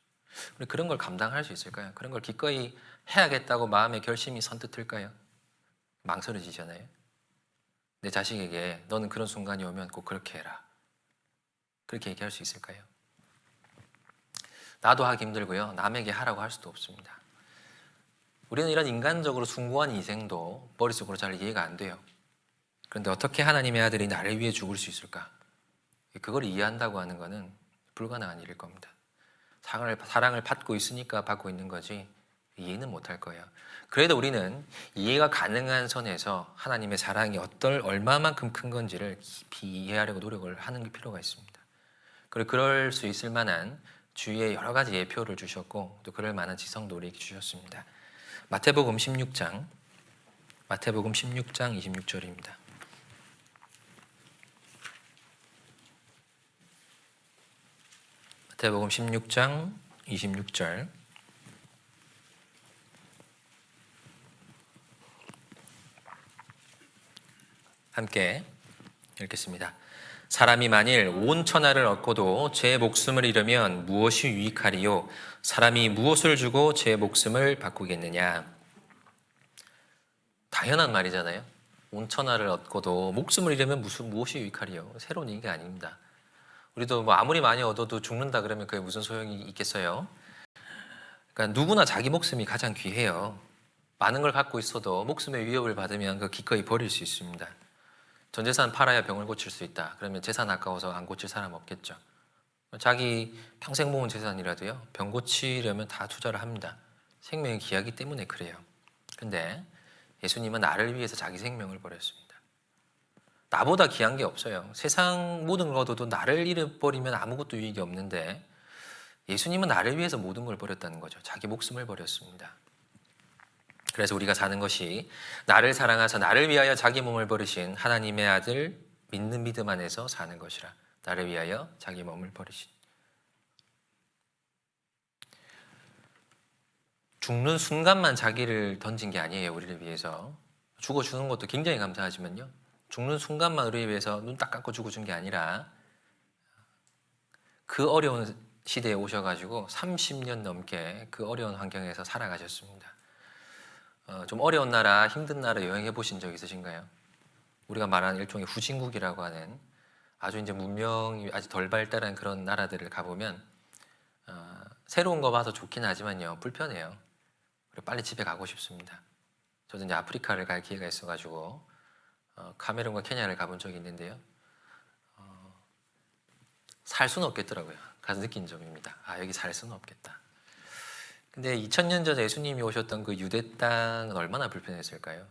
우리 그런 걸 감당할 수 있을까요? 그런 걸 기꺼이 해야겠다고 마음의 결심이 선뜻 들까요? 망설여지잖아요. 내 자식에게 너는 그런 순간이 오면 꼭 그렇게 해라. 그렇게 얘기할 수 있을까요? 나도 하기 힘들고요. 남에게 하라고 할 수도 없습니다. 우리는 이런 인간적으로 숭고한 희생도 머릿속으로 잘 이해가 안 돼요. 그런데 어떻게 하나님의 아들이 나를 위해 죽을 수 있을까? 그걸 이해한다고 하는 것은 불가능한 일일 겁니다. 사랑을 받고 있으니까 받고 있는 거지 이해는 못할 거예요. 그래도 우리는 이해가 가능한 선에서 하나님의 사랑이 얼마만큼 큰 건지를 깊이 이해하려고 노력을 하는 필요가 있습니다. 그리고 그럴 수 있을 만한 주위에 여러 가지 예표를 주셨고 또 그럴 만한 지성도 우리에게 주셨습니다. 마태복음 16장 26절입니다. 마태복음 16장 26절 함께 읽겠습니다. 사람이 만일 온 천하를 얻고도 제 목숨을 잃으면 무엇이 유익하리요? 사람이 무엇을 주고 제 목숨을 바꾸겠느냐? 당연한 말이잖아요. 온 천하를 얻고도 목숨을 잃으면 무엇이 유익하리요? 새로운 얘기가 아닙니다. 우리도 뭐 아무리 많이 얻어도 죽는다 그러면 그게 무슨 소용이 있겠어요? 그러니까 누구나 자기 목숨이 가장 귀해요. 많은 걸 갖고 있어도 목숨의 위협을 받으면 그 기꺼이 버릴 수 있습니다. 전 재산 팔아야 병을 고칠 수 있다. 그러면 재산 아까워서 안 고칠 사람 없겠죠. 자기 평생 모은 재산이라도요. 병 고치려면 다 투자를 합니다. 생명이 귀하기 때문에 그래요. 근데 예수님은 나를 위해서 자기 생명을 버렸습니다. 나보다 귀한 게 없어요. 세상 모든 걸 얻어도 나를 잃어버리면 아무것도 유익이 없는데 예수님은 나를 위해서 모든 걸 버렸다는 거죠. 자기 목숨을 버렸습니다. 그래서 우리가 사는 것이 나를 사랑하사 나를 위하여 자기 몸을 버리신 하나님의 아들 믿는 믿음 안에서 사는 것이라. 나를 위하여 자기 몸을 버리신. 죽는 순간만 자기를 던진 게 아니에요. 우리를 위해서. 죽어주는 것도 굉장히 감사하지만요. 죽는 순간만 우리를 위해서 눈 딱 감고 죽어준 게 아니라 그 어려운 시대에 오셔가지고 30년 넘게 그 어려운 환경에서 살아가셨습니다. 좀 어려운 나라, 힘든 나라 여행해 보신 적 있으신가요? 우리가 말하는 일종의 후진국이라고 하는 아주 이제 문명이 아직 덜 발달한 그런 나라들을 가보면 새로운 거 봐서 좋긴 하지만요, 불편해요. 그리고 빨리 집에 가고 싶습니다. 저도 이제 아프리카를 갈 기회가 있어가지고 카메룬과 케냐를 가본 적이 있는데요. 살 수는 없겠더라고요. 가서 느낀 점입니다. 아, 여기 살 수는 없겠다. 근데 2000년 전에 예수님이 오셨던 그 유대 땅은 얼마나 불편했을까요?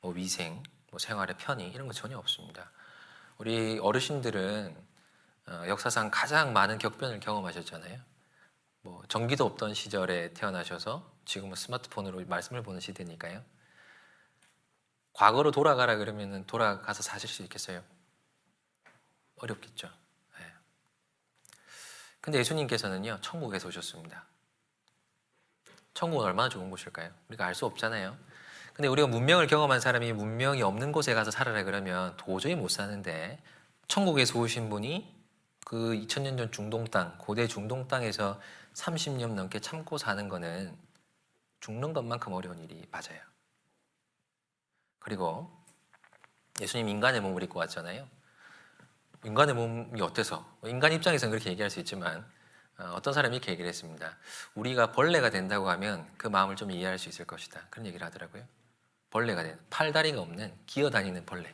뭐 위생, 뭐 생활의 편의 이런 거 전혀 없습니다. 우리 어르신들은 역사상 가장 많은 격변을 경험하셨잖아요. 뭐 전기도 없던 시절에 태어나셔서 지금은 스마트폰으로 말씀을 보는 시대니까요. 과거로 돌아가라 그러면은 돌아가서 사실 수 있겠어요? 어렵겠죠. 네. 근데 예수님께서는요, 천국에서 오셨습니다. 천국은 얼마나 좋은 곳일까요? 우리가 알 수 없잖아요. 근데 우리가 문명을 경험한 사람이 문명이 없는 곳에 가서 살아라 그러면 도저히 못 사는데, 천국에서 오신 분이 그 2000년 전 중동 땅, 고대 중동 땅에서 30년 넘게 참고 사는 거는 죽는 것만큼 어려운 일이 맞아요. 그리고 예수님 인간의 몸을 입고 왔잖아요. 인간의 몸이 어때서? 인간 입장에서는 그렇게 얘기할 수 있지만 어떤 사람이 이렇게 얘기를 했습니다. 우리가 벌레가 된다고 하면 그 마음을 좀 이해할 수 있을 것이다. 그런 얘기를 하더라고요. 벌레가 된, 팔다리가 없는 기어다니는 벌레.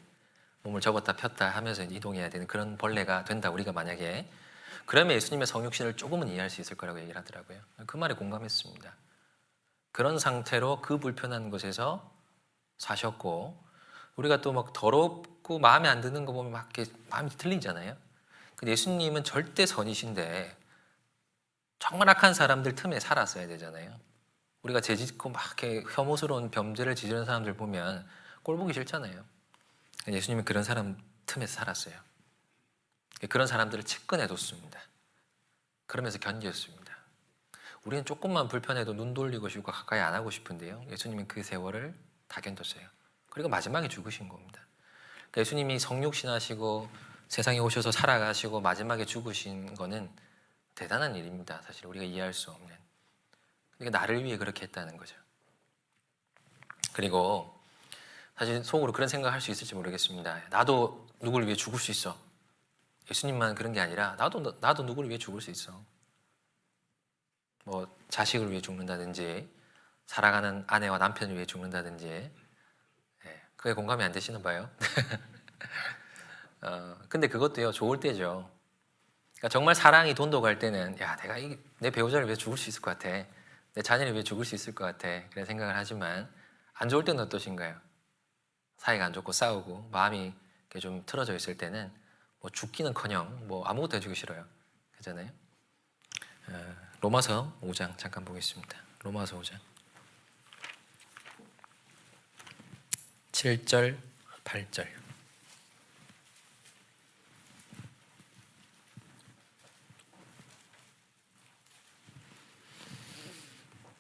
몸을 접었다 폈다 하면서 이동해야 되는 그런 벌레가 된다. 우리가 만약에. 그러면 예수님의 성육신을 조금은 이해할 수 있을 거라고 얘기를 하더라고요. 그 말에 공감했습니다. 그런 상태로 그 불편한 곳에서 사셨고, 우리가 또 막 더럽고 마음에 안 드는 거 보면 막 이렇게 마음이 틀리잖아요. 근데 예수님은 절대 선이신데 정말 악한 사람들 틈에 살았어야 되잖아요. 우리가 죄 짓고 막 이렇게 혐오스러운 범죄를 저지르는 사람들 보면 꼴 보기 싫잖아요. 예수님은 그런 사람 틈에서 살았어요. 그런 사람들을 측근해뒀습니다. 그러면서 견뎠습니다. 우리는 조금만 불편해도 눈 돌리고 싶고 가까이 안 하고 싶은데요, 예수님은 그 세월을 다 견뎠어요. 그리고 마지막에 죽으신 겁니다. 그러니까 예수님이 성육신하시고 세상에 오셔서 살아가시고 마지막에 죽으신 거는 대단한 일입니다. 사실 우리가 이해할 수 없는. 그러니까 나를 위해 그렇게 했다는 거죠. 그리고 사실 속으로 그런 생각할 수 있을지 모르겠습니다. 나도 누구를 위해 죽을 수 있어. 예수님만 그런 게 아니라 나도 누구를 위해 죽을 수 있어. 뭐 자식을 위해 죽는다든지, 사랑하는 아내와 남편을 위해 죽는다든지. 그게 공감이 안 되시나 봐요. 근데 그것도요, 좋을 때죠. 그러니까 정말 사랑이 돈독할 때는, 야, 내가 내 배우자를 위해 죽을 수 있을 것 같아. 내 자녀를 위해 죽을 수 있을 것 같아. 그런 생각을 하지만, 안 좋을 때는 어떠신가요? 사이가 안 좋고 싸우고 마음이 이렇게 좀 틀어져 있을 때는 뭐 죽기는커녕 뭐 아무것도 해주기 싫어요. 그렇잖아요. 로마서 5장 잠깐 보겠습니다. 로마서 5장 7절 8절.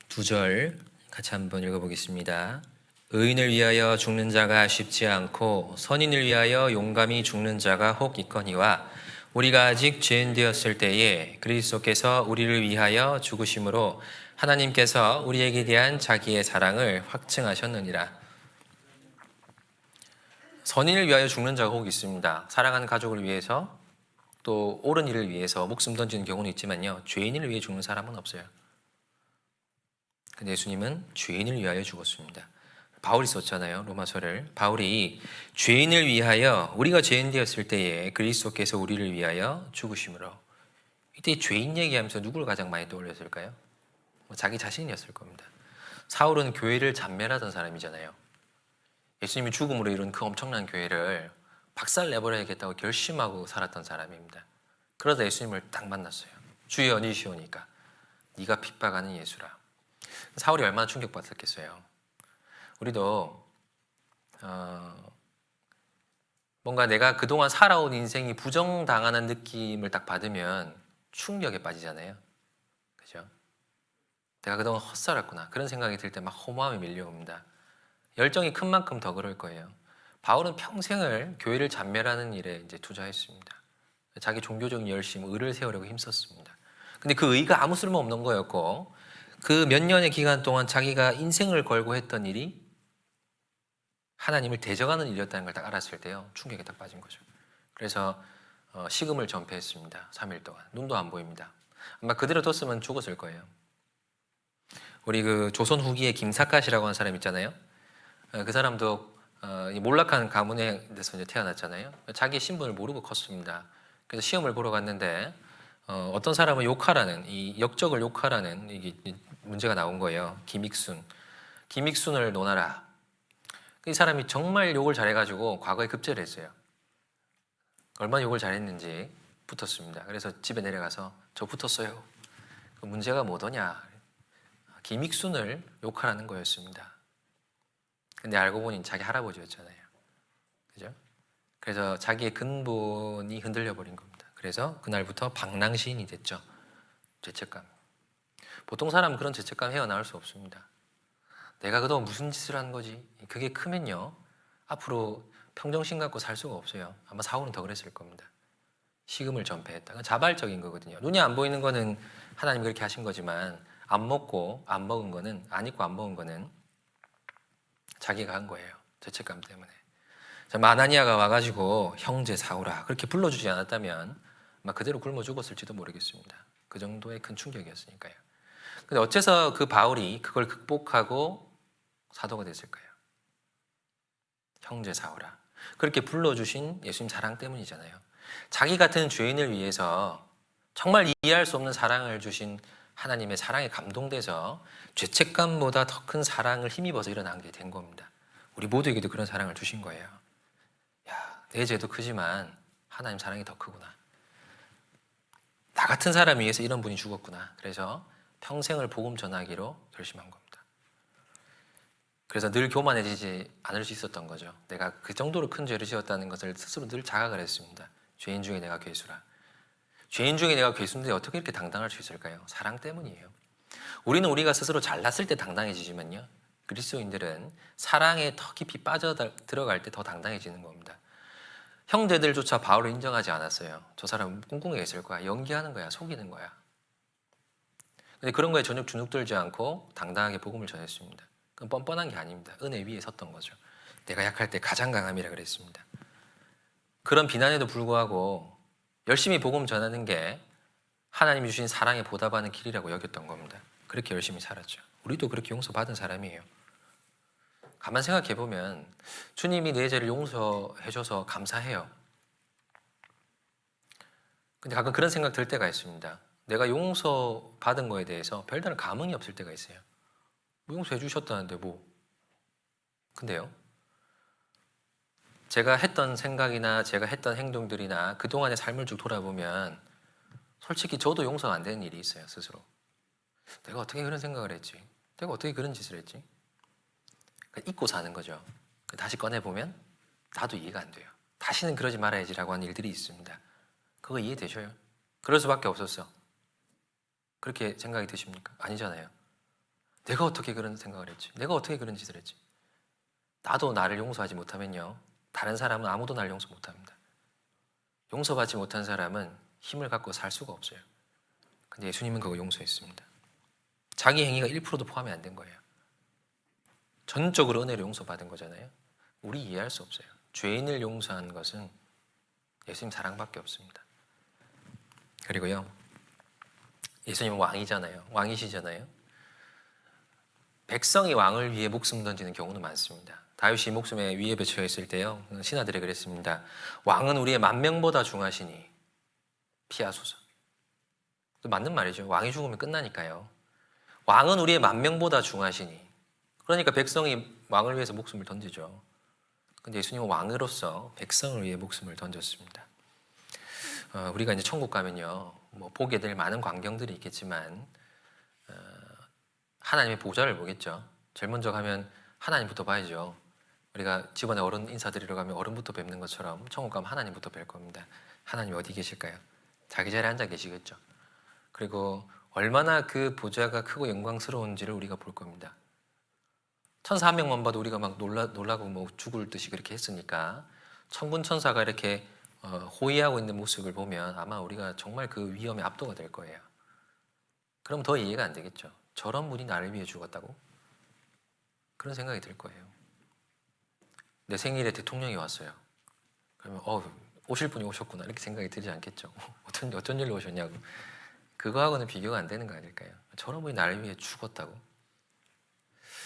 두 절 같이 한번 읽어보겠습니다. 의인을 위하여 죽는 자가 쉽지 않고 선인을 위하여 용감히 죽는 자가 혹 있거니와 우리가 아직 죄인 되었을 때에 그리스도께서 우리를 위하여 죽으심으로 하나님께서 우리에게 대한 자기의 사랑을 확증하셨느니라. 선인을 위하여 죽는 자가 혹 있습니다. 사랑하는 가족을 위해서, 또 옳은 일을 위해서 목숨 던지는 경우는 있지만요, 죄인을 위해 죽는 사람은 없어요. 근데 예수님은 죄인을 위하여 죽었습니다. 바울이 썼잖아요, 로마서를. 바울이 죄인을 위하여, 우리가 죄인 되었을 때에 그리스도께서 우리를 위하여 죽으심으로. 이때 죄인 얘기하면서 누구를 가장 많이 떠올렸을까요? 자기 자신이었을 겁니다. 사울은 교회를 잔멸하던 사람이잖아요. 예수님이 죽음으로 이룬 그 엄청난 교회를 박살 내버려야겠다고 결심하고 살았던 사람입니다. 그러다 예수님을 딱 만났어요. 주여 니시오니까 네가 핍박하는 예수라. 사울이 얼마나 충격받았겠어요. 우리도 뭔가 내가 그동안 살아온 인생이 부정당하는 느낌을 딱 받으면 충격에 빠지잖아요. 그죠? 내가 그동안 헛살았구나. 그런 생각이 들 때 막 허무함이 밀려옵니다. 열정이 큰 만큼 더 그럴 거예요. 바울은 평생을 교회를 잔멸하는 일에 이제 투자했습니다. 자기 종교적인 열심, 의를 세우려고 힘썼습니다. 근데 그 의가 아무 쓸모없는 거였고 그 몇 년의 기간 동안 자기가 인생을 걸고 했던 일이 하나님을 대적하는 일이었다는 걸 딱 알았을 때요. 충격에 딱 빠진 거죠. 그래서 식음을 전폐했습니다. 3일 동안. 눈도 안 보입니다. 아마 그대로 뒀으면 죽었을 거예요. 우리 그 조선 후기에 김삿갓이라고 하는 사람 있잖아요. 그 사람도 이 몰락한 가문에서 이제 태어났잖아요. 자기 신분을 모르고 컸습니다. 그래서 시험을 보러 갔는데 어떤 사람은 욕하라는 이 역적을 욕하라는 이게 문제가 나온 거예요. 김익순을 논하라. 이 사람이 정말 욕을 잘해가지고 과거에 급제를 했어요. 얼마나 욕을 잘했는지 붙었습니다. 그래서 집에 내려가서 저 붙었어요. 그 문제가 뭐더냐? 김익순을 욕하라는 거였습니다. 근데 알고 보니 자기 할아버지였잖아요. 그죠? 그래서 자기의 근본이 흔들려 버린 겁니다. 그래서 그날부터 방랑시인이 됐죠. 죄책감. 보통 사람은 그런 죄책감 헤어나올 수 없습니다. 내가 그동안 무슨 짓을 한 거지? 그게 크면요. 앞으로 평정심 갖고 살 수가 없어요. 아마 사울은 더 그랬을 겁니다. 식음을 전폐했다. 그건 자발적인 거거든요. 눈이 안 보이는 거는 하나님 그렇게 하신 거지만 안 먹고 안 먹은 거는 안 입고 안 먹은 거는 자기가 한 거예요. 죄책감 때문에. 마나니아가 와가지고 형제 사울아 그렇게 불러주지 않았다면 아마 그대로 굶어 죽었을지도 모르겠습니다. 그 정도의 큰 충격이었으니까요. 근데 어째서 그 바울이 그걸 극복하고 사도가 됐을까요? 형제 사울아. 그렇게 불러주신 예수님 사랑 때문이잖아요. 자기 같은 죄인을 위해서 정말 이해할 수 없는 사랑을 주신 하나님의 사랑에 감동돼서 죄책감보다 더 큰 사랑을 힘입어서 일어난 게 된 겁니다. 우리 모두에게도 그런 사랑을 주신 거예요. 야, 내 죄도 크지만 하나님 사랑이 더 크구나. 나 같은 사람 위해서 이런 분이 죽었구나. 그래서 평생을 복음 전하기로 결심한 겁니다. 그래서 늘 교만해지지 않을 수 있었던 거죠. 내가 그 정도로 큰 죄를 지었다는 것을 스스로 늘 자각을 했습니다. 죄인 중에 내가 괴수라. 죄인 중에 내가 괴수인데 어떻게 이렇게 당당할 수 있을까요? 사랑 때문이에요. 우리는 우리가 스스로 잘났을 때 당당해지지만요. 그리스도인들은 사랑에 더 깊이 빠져 들어갈 때 더 당당해지는 겁니다. 형제들조차 바울을 인정하지 않았어요. 저 사람은 꿍꿍해 있을 거야. 연기하는 거야. 속이는 거야. 근데 그런 거에 전혀 주눅들지 않고 당당하게 복음을 전했습니다. 그건 뻔뻔한 게 아닙니다. 은혜 위에 섰던 거죠. 내가 약할 때 가장 강함이라 그랬습니다. 그런 비난에도 불구하고 열심히 복음 전하는 게 하나님이 주신 사랑에 보답하는 길이라고 여겼던 겁니다. 그렇게 열심히 살았죠. 우리도 그렇게 용서받은 사람이에요. 가만 생각해 보면 주님이 내 죄를 용서해 줘서 감사해요. 근데 가끔 그런 생각 들 때가 있습니다. 내가 용서받은 거에 대해서 별다른 감흥이 없을 때가 있어요. 뭐 용서해 주셨다는데 뭐. 근데요. 제가 했던 생각이나 제가 했던 행동들이나 그동안의 삶을 쭉 돌아보면 솔직히 저도 용서가 안 되는 일이 있어요. 스스로. 내가 어떻게 그런 생각을 했지? 내가 어떻게 그런 짓을 했지? 잊고 사는 거죠. 다시 꺼내보면 나도 이해가 안 돼요. 다시는 그러지 말아야지라고 하는 일들이 있습니다. 그거 이해되셔요? 그럴 수밖에 없었어. 그렇게 생각이 드십니까? 아니잖아요. 내가 어떻게 그런 생각을 했지? 내가 어떻게 그런 짓을 했지? 나도 나를 용서하지 못하면요. 다른 사람은 아무도 나를 용서 못합니다. 용서받지 못한 사람은 힘을 갖고 살 수가 없어요. 근데 예수님은 그거 용서했습니다. 자기 행위가 1%도 포함이 안 된 거예요. 전적으로 은혜로 용서받은 거잖아요. 우리 이해할 수 없어요. 죄인을 용서한 것은 예수님 사랑밖에 없습니다. 그리고요. 예수님은 왕이잖아요. 왕이시잖아요. 백성이 왕을 위해 목숨 던지는 경우는 많습니다. 다윗이 목숨에 위에 배쳐 있을 때요. 신하들이 그랬습니다. 왕은 우리의 만명보다 중하시니 피하소서. 맞는 말이죠. 왕이 죽으면 끝나니까요. 왕은 우리의 만명보다 중하시니. 그러니까 백성이 왕을 위해서 목숨을 던지죠. 근데 예수님은 왕으로서 백성을 위해 목숨을 던졌습니다. 우리가 이제 천국 가면요. 뭐 보게 될 많은 광경들이 있겠지만 하나님의 보좌를 보겠죠. 제일 먼저 가면 하나님부터 봐야죠. 우리가 집안에 어른 인사드리러 가면 어른부터 뵙는 것처럼 천국 가면 하나님부터 뵐 겁니다. 하나님 어디 계실까요? 자기 자리에 앉아 계시겠죠. 그리고 얼마나 그 보좌가 크고 영광스러운지를 우리가 볼 겁니다. 천사 한 명만 봐도 우리가 막 놀라고 뭐 죽을 듯이 그렇게 했으니까 천군 천사가 이렇게 호위하고 있는 모습을 보면 아마 우리가 정말 그 위험에 압도가 될 거예요. 그럼 더 이해가 안 되겠죠. 저런 분이 나를 위해 죽었다고? 그런 생각이 들 거예요. 내 생일에 대통령이 왔어요. 그러면 오실 분이 오셨구나 이렇게 생각이 들지 않겠죠. 어떤 일로 오셨냐고. 그거하고는 비교가 안 되는 거 아닐까요? 저런 분이 나를 위해 죽었다고?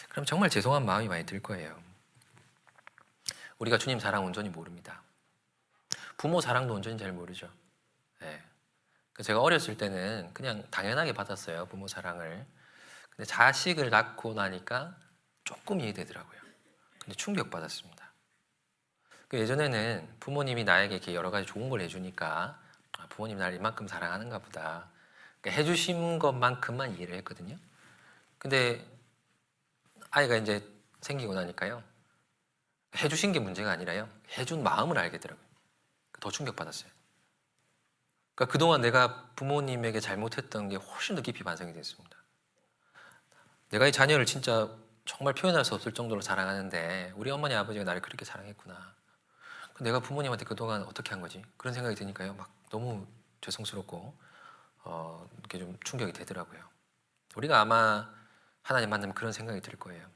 그럼 정말 죄송한 마음이 많이 들 거예요. 우리가 주님 사랑 온전히 모릅니다. 부모 사랑도 온전히 잘 모르죠. 네. 제가 어렸을 때는 그냥 당연하게 받았어요, 부모 사랑을. 근데 자식을 낳고 나니까 조금 이해되더라고요. 근데 충격받았습니다. 예전에는 부모님이 나에게 이렇게 여러 가지 좋은 걸 해주니까 부모님 나를 이만큼 사랑하는가 보다. 그러니까 해주신 것만큼만 이해를 했거든요. 근데 아이가 이제 생기고 나니까요. 해주신 게 문제가 아니라요. 해준 마음을 알게 되더라고요. 더 충격받았어요. 그러니까 그동안 내가 부모님에게 잘못했던 게 훨씬 더 깊이 반성이 됐습니다. 내가 이 자녀를 진짜 정말 표현할 수 없을 정도로 사랑하는데 우리 어머니 아버지가 나를 그렇게 사랑했구나. 내가 부모님한테 그동안 어떻게 한 거지? 그런 생각이 드니까요. 막 너무 죄송스럽고 이렇게 좀 충격이 되더라고요. 우리가 아마 하나님 만나면 그런 생각이 들 거예요.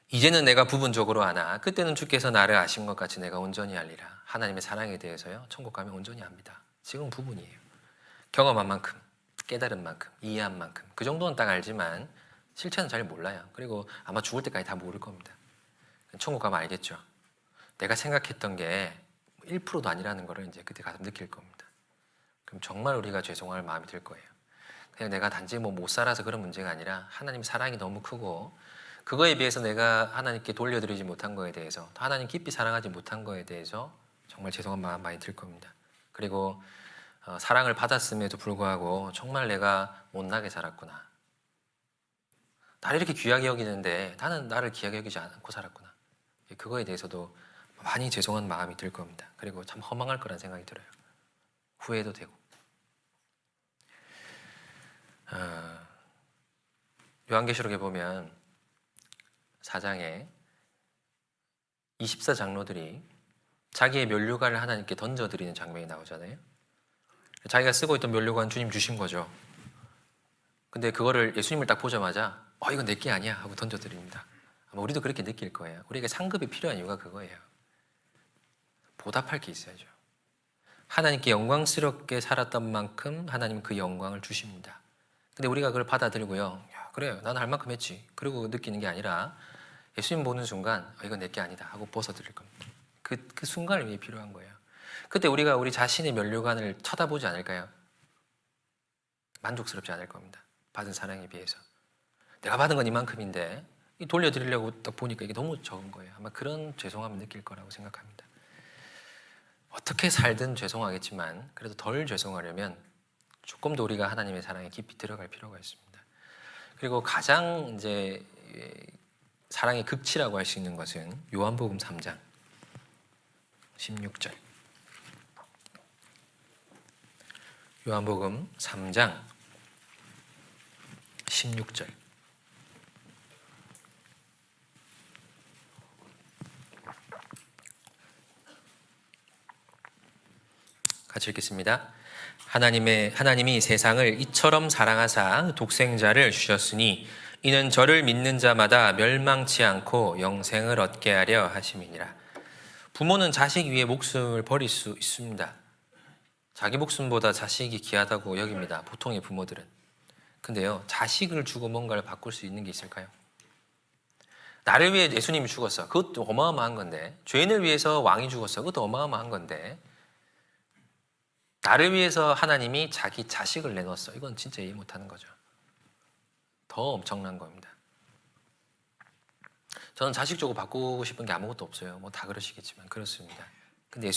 이제는 내가 부분적으로 아나 그때는 주께서 나를 아신 것 같이 내가 온전히 알리라. 하나님의 사랑에 대해서요. 천국 가면 온전히 압니다. 지금 부분이에요. 경험한 만큼, 깨달은 만큼, 이해한 만큼 그 정도는 딱 알지만 실체는 잘 몰라요. 그리고 아마 죽을 때까지 다 모를 겁니다. 천국 가면 알겠죠. 내가 생각했던 게 1%도 아니라는 거를 이제 그때 가서 느낄 겁니다. 그럼 정말 우리가 죄송할 마음이 들 거예요. 그냥 내가 단지 못 살아서 그런 문제가 아니라 하나님 사랑이 너무 크고 그거에 비해서 내가 하나님께 돌려드리지 못한 거에 대해서 하나님 깊이 사랑하지 못한 거에 대해서 정말 죄송한 마음 많이 들 겁니다. 그리고 사랑을 받았음에도 불구하고 정말 내가 못나게 살았구나. 나를 이렇게 귀하게 여기는데 나는 나를 귀하게 여기지 않고 살았구나. 그거에 대해서도 많이 죄송한 마음이 들 겁니다. 그리고 참 허망할 거란 생각이 들어요. 후회도 되고. 요한계시록에 보면 4장에 24장로들이 자기의 면류관을 하나님께 던져드리는 장면이 나오잖아요. 자기가 쓰고 있던 면류관 주님 주신 거죠. 근데 그거를 예수님을 딱 보자마자 이건 내게 아니야 하고 던져드립니다. 아마 우리도 그렇게 느낄 거예요. 우리에게 상급이 필요한 이유가 그거예요. 보답할 게 있어야죠. 하나님께 영광스럽게 살았던 만큼 하나님은 그 영광을 주십니다. 근데 우리가 그걸 받아들이고요. 그래요. 나는 할 만큼 했지. 그리고 느끼는 게 아니라 예수님 보는 순간 이건 내게 아니다 하고 벗어드릴 겁니다. 그 순간을 위해 필요한 거예요. 그때 우리가 우리 자신의 면류관을 쳐다보지 않을까요? 만족스럽지 않을 겁니다. 받은 사랑에 비해서. 내가 받은 건 이만큼인데 돌려드리려고 딱 보니까 이게 너무 적은 거예요. 아마 그런 죄송함을 느낄 거라고 생각합니다. 어떻게 살든 죄송하겠지만 그래도 덜 죄송하려면 조금 더 우리가 하나님의 사랑에 깊이 들어갈 필요가 있습니다. 그리고 가장 이제 사랑의 극치라고 할 수 있는 것은 요한복음 3장 16절. 요한복음 3장 16절. 같이 읽겠습니다. 하나님이 세상을 이처럼 사랑하사 독생자를 주셨으니 이는 저를 믿는 자마다 멸망치 않고 영생을 얻게 하려 하심이니라. 부모는 자식 위해 목숨을 버릴 수 있습니다. 자기 목숨보다 자식이 귀하다고 여깁니다. 보통의 부모들은. 근데요, 자식을 주고 뭔가를 바꿀 수 있는 게 있을까요? 나를 위해 예수님이 죽었어. 그것도 어마어마한 건데. 죄인을 위해서 왕이 죽었어. 그것도 어마어마한 건데. 나를 위해서 하나님이 자기 자식을 내놓았어. 이건 진짜 이해 못하는 거죠. 더 엄청난 겁니다. 저는 자식 주고 바꾸고 싶은 게 아무것도 없어요. 뭐 다 그러시겠지만 그렇습니다. 근데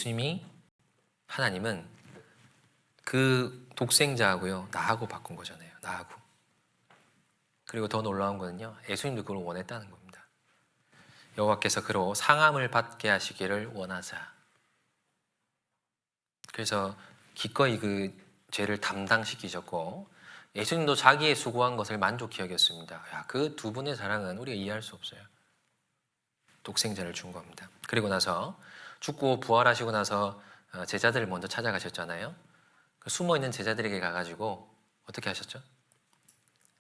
하나님은 그 독생자하고요, 나하고 바꾼 거잖아요. 나하고. 그리고 더 놀라운 거는요, 예수님도 그걸 원했다는 겁니다. 여호와께서 그로 상함을 받게 하시기를 원하사. 그래서 기꺼이 그 죄를 담당시키셨고 예수님도 자기의 수고한 것을 만족히 여겼습니다. 그 두 분의 사랑은 우리가 이해할 수 없어요. 독생자를 준 겁니다. 그리고 나서 죽고 부활하시고 나서 제자들을 먼저 찾아가셨잖아요. 숨어있는 제자들에게 가가지고 어떻게 하셨죠?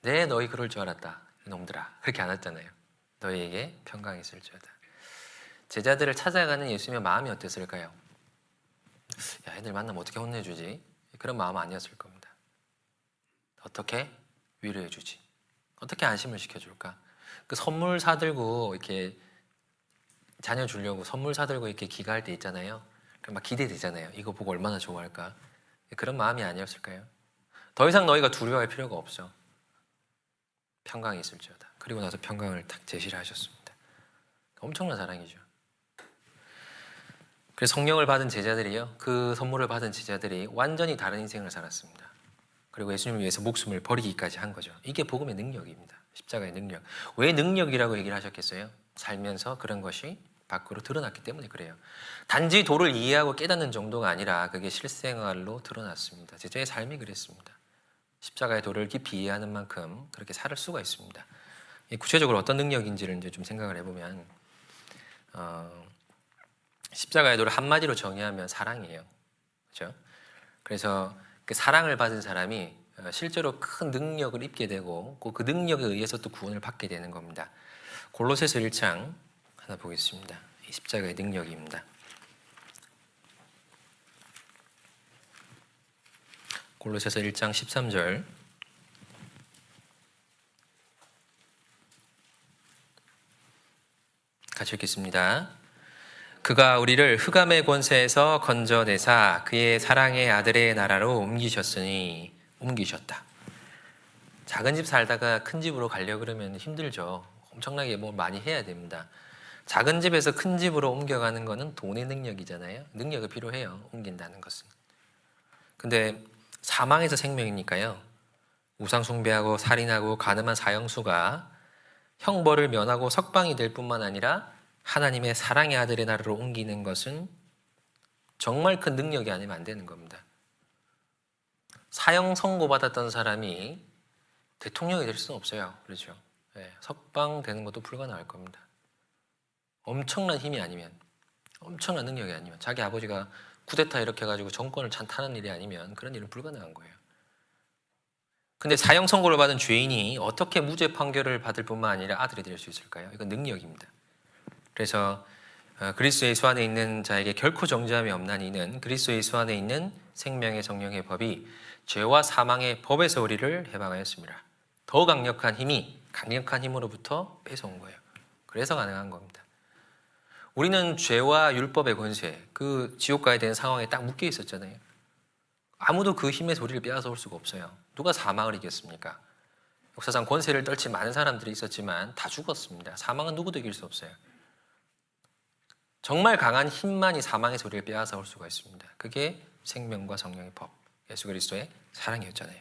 네, 너희 그럴 줄 알았다. 놈들아. 그렇게 안 했잖아요. 너희에게 평강이 있을지어다. 제자들을 찾아가는 예수님의 마음이 어땠을까요? 야, 애들 만나면 어떻게 혼내주지? 그런 마음은 아니었을 겁니다. 어떻게 위로해주지? 어떻게 안심을 시켜줄까? 그 선물 사들고 이렇게 자녀 주려고 선물 사들고 이렇게 기가할 때 있잖아요. 막 기대되잖아요. 이거 보고 얼마나 좋아할까? 그런 마음이 아니었을까요? 더 이상 너희가 두려워할 필요가 없어. 평강이 있을지어다. 그리고 나서 평강을 딱 제시를 하셨습니다. 엄청난 사랑이죠. 그래서 성령을 받은 제자들이요, 그 선물을 받은 제자들이 완전히 다른 인생을 살았습니다. 그리고 예수님을 위해서 목숨을 버리기까지 한 거죠. 이게 복음의 능력입니다. 십자가의 능력. 왜 능력이라고 얘기를 하셨겠어요? 살면서 그런 것이 밖으로 드러났기 때문에 그래요. 단지 도를 이해하고 깨닫는 정도가 아니라 그게 실생활로 드러났습니다. 제자의 삶이 그랬습니다. 십자가의 도를 깊이 이해하는 만큼 그렇게 살 수가 있습니다. 구체적으로 어떤 능력인지를 이제 좀 생각을 해보면, 십자가의 도를 한마디로 정의하면 사랑이에요. 그렇죠? 그래서 그 사랑을 받은 사람이 실제로 큰 능력을 입게 되고 그 능력에 의해서 또 구원을 받게 되는 겁니다. 골로새서 1장 하나 보겠습니다. 이 십자가의 능력입니다. 골로새서 1장 13절 같이 읽겠습니다. 그가 우리를 흑암의 권세에서 건져내사 그의 사랑의 아들의 나라로 옮기셨다. 작은 집 살다가 큰 집으로 가려고 그러면 힘들죠. 엄청나게 뭐 많이 해야 됩니다. 작은 집에서 큰 집으로 옮겨가는 것은 돈의 능력이잖아요. 능력이 필요해요. 옮긴다는 것은. 근데 사망에서 생명이니까요. 우상 숭배하고 살인하고 간음한 사형수가 형벌을 면하고 석방이 될 뿐만 아니라 하나님의 사랑의 아들의 나라로 옮기는 것은 정말 큰 능력이 아니면 안 되는 겁니다. 사형 선고받았던 사람이 대통령이 될 수는 없어요. 그렇죠? 네, 석방되는 것도 불가능할 겁니다. 엄청난 힘이 아니면, 엄청난 능력이 아니면, 자기 아버지가 쿠데타 이렇게 해가지고 정권을 찬탈하는 일이 아니면 그런 일은 불가능한 거예요. 근데 사형 선고를 받은 죄인이 어떻게 무죄 판결을 받을 뿐만 아니라 아들이 될 수 있을까요? 이건 능력입니다. 그래서 그리스도 예수 안에 있는 자에게 결코 정죄함이 없나니 이는 그리스도 예수 안에 있는 생명의 성령의 법이 죄와 사망의 법에서 우리를 해방하였습니다. 더 강력한 힘으로부터 뺏어온 거예요. 그래서 가능한 겁니다. 우리는 죄와 율법의 권세, 그 지옥 가야 되는 상황에 딱 묶여 있었잖아요. 아무도 그 힘에서 우리를 빼앗아 올 수가 없어요. 누가 사망을 이겼습니까? 역사상 권세를 떨친 많은 사람들이 있었지만 다 죽었습니다. 사망은 누구도 이길 수 없어요. 정말 강한 힘만이 사망에서 우리를 빼앗아 올 수가 있습니다. 그게 생명과 성령의 법, 예수 그리스도의 사랑이었잖아요.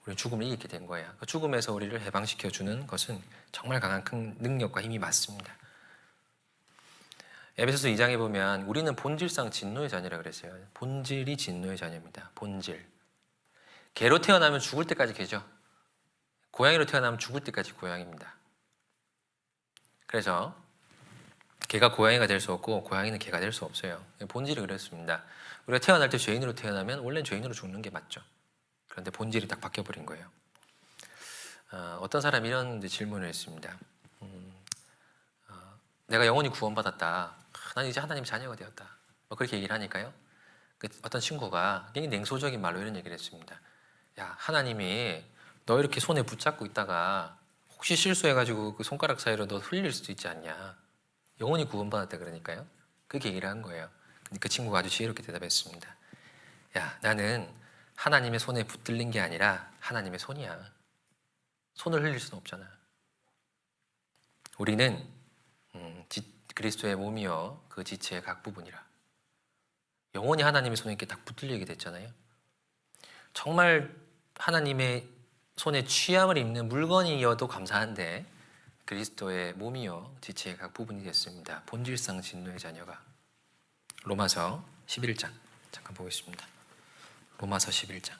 우리는 죽음을 이기게 된 거예요. 그 죽음에서 우리를 해방시켜주는 것은 정말 강한 큰 능력과 힘이 맞습니다. 에베소서 2장에 보면 우리는 본질상 진노의 자녀라 그랬어요. 본질이 진노의 자녀입니다. 본질. 개로 태어나면 죽을 때까지 개죠. 고양이로 태어나면 죽을 때까지 고양이입니다. 그래서 개가 고양이가 될 수 없고 고양이는 개가 될 수 없어요. 본질이 그렇습니다. 우리가 태어날 때 죄인으로 태어나면 원래는 죄인으로 죽는 게 맞죠. 그런데 본질이 딱 바뀌어버린 거예요. 어떤 사람이 이런 질문을 했습니다. 내가 영원히 구원받았다. 난 이제 하나님 자녀가 되었다. 뭐 그렇게 얘기를 하니까요. 어떤 친구가 굉장히 냉소적인 말로 이런 얘기를 했습니다. 야, 하나님이 너 이렇게 손에 붙잡고 있다가 혹시 실수해가지고 그 손가락 사이로 너 흘릴 수도 있지 않냐. 영원히 구원받았다 그러니까요. 그렇게 얘기를 한 거예요. 근데 그 친구가 아주 지혜롭게 대답했습니다. 야, 나는 하나님의 손에 붙들린 게 아니라 하나님의 손이야. 손을 흘릴 수는 없잖아. 우리는 그리스도의 몸이요 그 지체의 각 부분이라. 영원히 하나님의 손에 이렇게 딱 붙들리게 됐잖아요. 정말 하나님의 손에 취함을 입는 물건이어도 감사한데 그리스도의 몸이요 지체의 각 부분이 됐습니다. 본질상 진노의 자녀가. 로마서 11장 잠깐 보겠습니다. 로마서 11장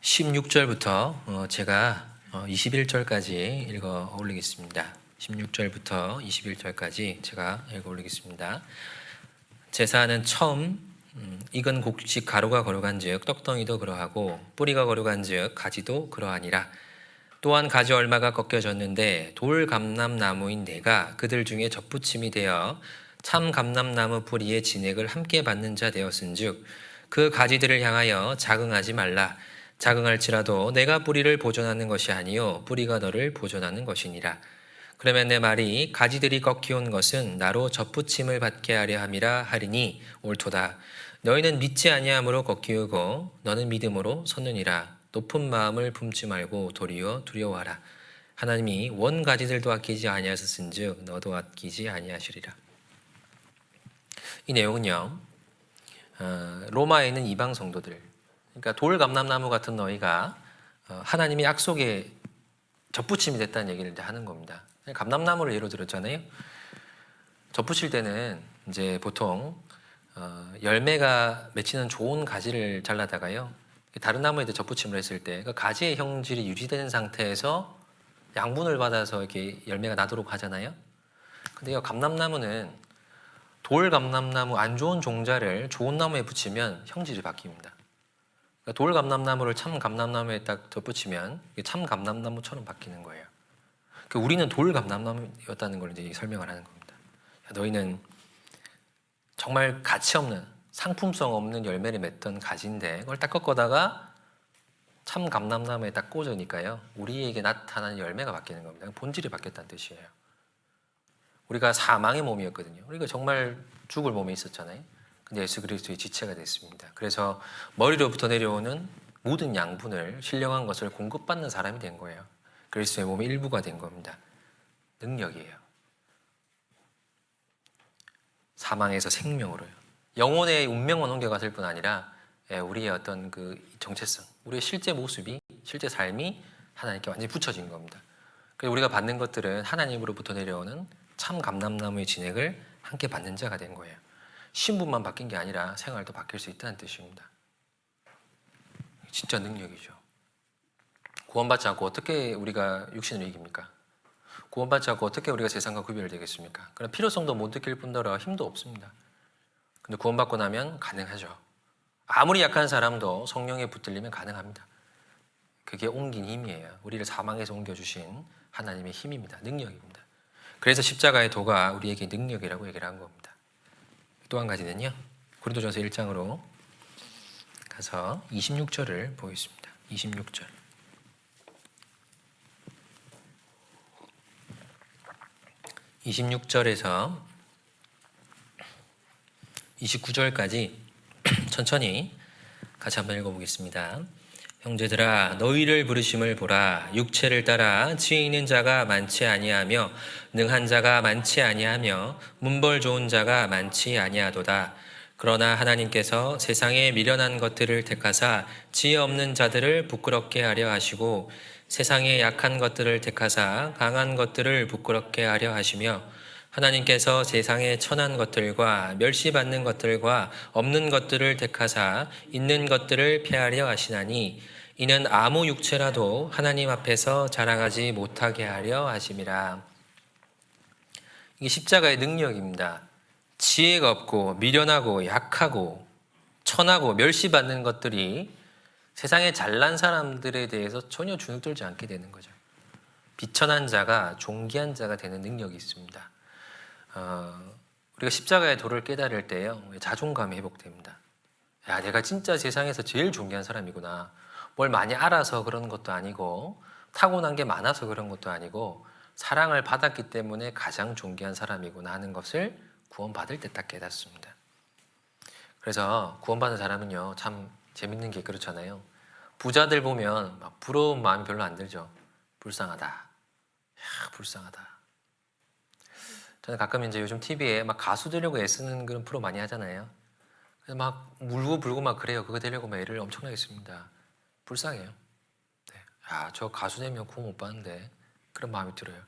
16절부터 제가 21절까지 읽어 올리겠습니다. 16절부터 21절까지 제가 읽어 올리겠습니다. 제사는 처음 익은 곡식 가루가 거룩한즉 떡덩이도 그러하고 뿌리가 거룩한즉 가지도 그러하니라. 또한 가지 얼마가 꺾여졌는데 돌 감람나무인 내가 그들 중에 접붙임이 되어 참 감람나무 뿌리의 진액을 함께 받는 자 되었은즉 그 가지들을 향하여 자긍하지 말라. 자긍할지라도 내가 뿌리를 보존하는 것이 아니요 뿌리가 너를 보존하는 것이니라. 그러면 내 말이 가지들이 꺾이온 것은 나로 접붙임을 받게 하려 함이라 하리니 옳도다. 너희는 믿지 아니함으로 꺾이우고 너는 믿음으로 섰느니라. 높은 마음을 품지 말고 도리어 두려워하라. 하나님이 원 가지들도 아끼지 아니하셨은즉 너도 아끼지 아니하시리라. 이 내용은요, 로마에 있는 이방 성도들, 그러니까 돌 감람나무 같은 너희가 하나님의 약속에 접붙임이 됐다는 얘기를 이제 하는 겁니다. 감람나무를 예로 들었잖아요. 접붙일 때는 이제 보통 열매가 맺히는 좋은 가지를 잘라다가요, 다른 나무에 접붙임을 했을 때 그 가지의 형질이 유지된 상태에서 양분을 받아서 이렇게 열매가 나도록 하잖아요. 근데 이 감람나무는 돌 감람나무 안 좋은 종자를 좋은 나무에 붙이면 형질이 바뀝니다. 그러니까 돌 감람나무를 참 감람나무에 딱 덧붙이면 이게 참 감람나무처럼 바뀌는 거예요. 그러니까 우리는 돌 감람나무였다는 걸 이제 설명을 하는 겁니다. 너희는 정말 가치 없는 상품성 없는 열매를 맺던 가지인데 그걸 딱 꺾어다가 참 감람나무에 딱 꽂으니까요, 우리에게 나타나는 열매가 바뀌는 겁니다. 본질이 바뀌었다는 뜻이에요. 우리가 사망의 몸이었거든요. 우리가 정말 죽을 몸에 있었잖아요. 근데 예수 그리스도의 지체가 됐습니다. 그래서 머리로부터 내려오는 모든 양분을 신령한 것을 공급받는 사람이 된 거예요. 그리스도의 몸의 일부가 된 겁니다. 능력이에요. 사망에서 생명으로요. 영혼의 운명만 옮겨갔을 뿐 아니라 우리의 어떤 그 정체성, 우리의 실제 모습이, 실제 삶이 하나님께 완전히 붙여진 겁니다. 그래서 우리가 받는 것들은 하나님으로부터 내려오는 참 감람나무의 진액을 함께 받는 자가 된 거예요. 신분만 바뀐 게 아니라 생활도 바뀔 수 있다는 뜻입니다. 진짜 능력이죠. 구원받지 않고 어떻게 우리가 육신을 이깁니까? 구원받지 않고 어떻게 우리가 세상과 구별되겠습니까? 그럼 필요성도 못 느낄 뿐더러 힘도 없습니다. 근데 구원받고 나면 가능하죠. 아무리 약한 사람도 성령에 붙들리면 가능합니다. 그게 옮긴 힘이에요. 우리를 사망에서 옮겨주신 하나님의 힘입니다. 능력입니다. 그래서 십자가의 도가 우리에게 능력이라고 얘기를 한 겁니다. 또 한 가지는요, 고린도전서 1장으로 가서 26절을 보겠습니다. 26절. 26절에서 29절까지 천천히 같이 한번 읽어보겠습니다. 형제들아, 너희를 부르심을 보라. 육체를 따라 지혜 있는 자가 많지 아니하며 능한 자가 많지 아니하며 문벌 좋은 자가 많지 아니하도다. 그러나 하나님께서 세상에 미련한 것들을 택하사 지혜 없는 자들을 부끄럽게 하려 하시고 세상에 약한 것들을 택하사 강한 것들을 부끄럽게 하려 하시며 하나님께서 세상에 천한 것들과 멸시받는 것들과 없는 것들을 택하사 있는 것들을 폐하려 하시나니 이는 아무 육체라도 하나님 앞에서 자랑하지 못하게 하려 하심이라. 이게 십자가의 능력입니다. 지혜가 없고 미련하고 약하고 천하고 멸시받는 것들이 세상에 잘난 사람들에 대해서 전혀 주눅들지 않게 되는 거죠. 비천한 자가 존귀한 자가 되는 능력이 있습니다. 우리가 십자가의 도를 깨달을 때요, 자존감이 회복됩니다. 야, 내가 진짜 세상에서 제일 존귀한 사람이구나. 뭘 많이 알아서 그런 것도 아니고 타고난 게 많아서 그런 것도 아니고 사랑을 받았기 때문에 가장 존귀한 사람이구나 하는 것을 구원받을 때 딱 깨닫습니다. 그래서 구원받은 사람은요, 참 재밌는 게 그렇잖아요. 부자들 보면 막 부러운 마음이 별로 안 들죠. 불쌍하다. 야, 불쌍하다. 저는 가끔 이제 요즘 TV에 막 가수 되려고 애쓰는 그런 프로 많이 하잖아요. 그래서 막 울고 불고 막 그래요. 그거 되려고 막 애를 엄청나게 씁니다. 불쌍해요. 네. 야, 저 가수 되면 구원 못 받는데 그런 마음이 들어요.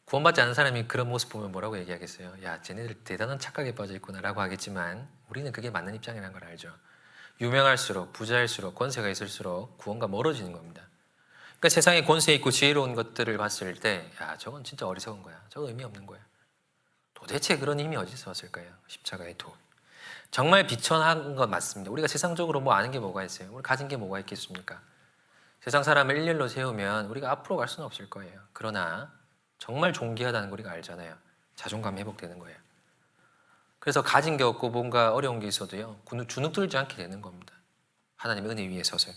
구원받지 않은 사람이 그런 모습 보면 뭐라고 얘기하겠어요? 야, 쟤네들 대단한 착각에 빠져 있구나 라고 하겠지만 우리는 그게 맞는 입장이라는 걸 알죠. 유명할수록 부자일수록 권세가 있을수록 구원과 멀어지는 겁니다. 그러니까 세상에 권세 있고 지혜로운 것들을 봤을 때, 야, 저건 진짜 어리석은 거야. 저거 의미 없는 거야. 도대체 그런 힘이 어디서 왔을까요? 십자가의 도. 정말 비천한 건 맞습니다. 우리가 세상적으로 뭐 아는 게 뭐가 있어요? 우리 가진 게 뭐가 있겠습니까? 세상 사람을 일렬로 세우면 우리가 앞으로 갈 수는 없을 거예요. 그러나 정말 존귀하다는 걸 우리가 알잖아요. 자존감이 회복되는 거예요. 그래서 가진 게 없고 뭔가 어려운 게 있어도요, 주눅 들지 않게 되는 겁니다. 하나님의 은혜 위에 서서요.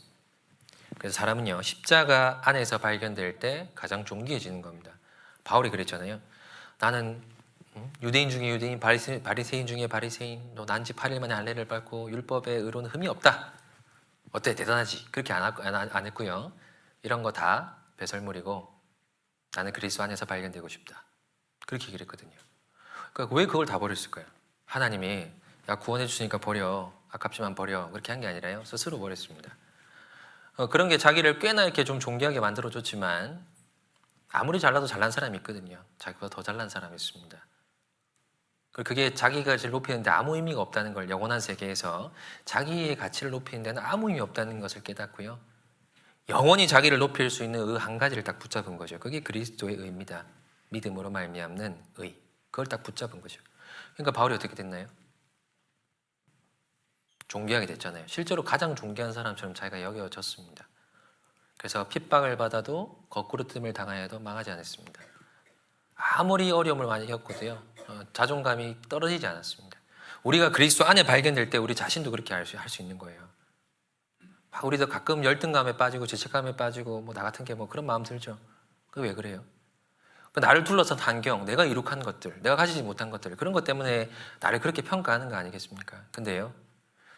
그래서 사람은요, 십자가 안에서 발견될 때 가장 존귀해지는 겁니다. 바울이 그랬잖아요. 나는 유대인 중에 유대인, 바리새인 중에 바리새인, 너 난지 8일 만에 할례를 밟고 율법의 의로는 흠이 없다. 어때? 대단하지? 그렇게 안 했고요. 이런 거 다 배설물이고 나는 그리스도 안에서 발견되고 싶다. 그렇게 얘기를 했거든요. 그러니까 왜 그걸 다 버렸을까요? 하나님이 야, 구원해 주시니까 버려. 아깝지만 버려. 그렇게 한 게 아니라요. 스스로 버렸습니다. 그런 게 자기를 꽤나 이렇게 좀 존귀하게 만들어줬지만 아무리 잘나도 잘난 사람이 있거든요. 자기보다 더 잘난 사람이 있습니다. 그게 자기가 가치를 높이는데 아무 의미가 없다는 걸 영원한 세계에서 자기의 가치를 높이는 데는 아무 의미 없다는 것을 깨닫고요. 영원히 자기를 높일 수 있는 의 한 가지를 딱 붙잡은 거죠. 그게 그리스도의 의입니다. 믿음으로 말미암는 의. 그걸 딱 붙잡은 거죠. 그러니까 바울이 어떻게 됐나요? 존귀하게 됐잖아요. 실제로 가장 존귀한 사람처럼 자기가 여겨졌습니다. 그래서 핍박을 받아도 거꾸로 뜸을 당하여도 망하지 않았습니다. 아무리 어려움을 많이 겪어도요, 자존감이 떨어지지 않았습니다. 우리가 그리스도 안에 발견될 때 우리 자신도 그렇게 할 수 있는 거예요. 우리도 가끔 열등감에 빠지고 죄책감에 빠지고 뭐 나 같은 게 뭐 그런 마음 들죠. 그게 왜 그래요? 나를 둘러싼 환경, 내가 이룩한 것들, 내가 가지지 못한 것들, 그런 것 때문에 나를 그렇게 평가하는 거 아니겠습니까? 근데요,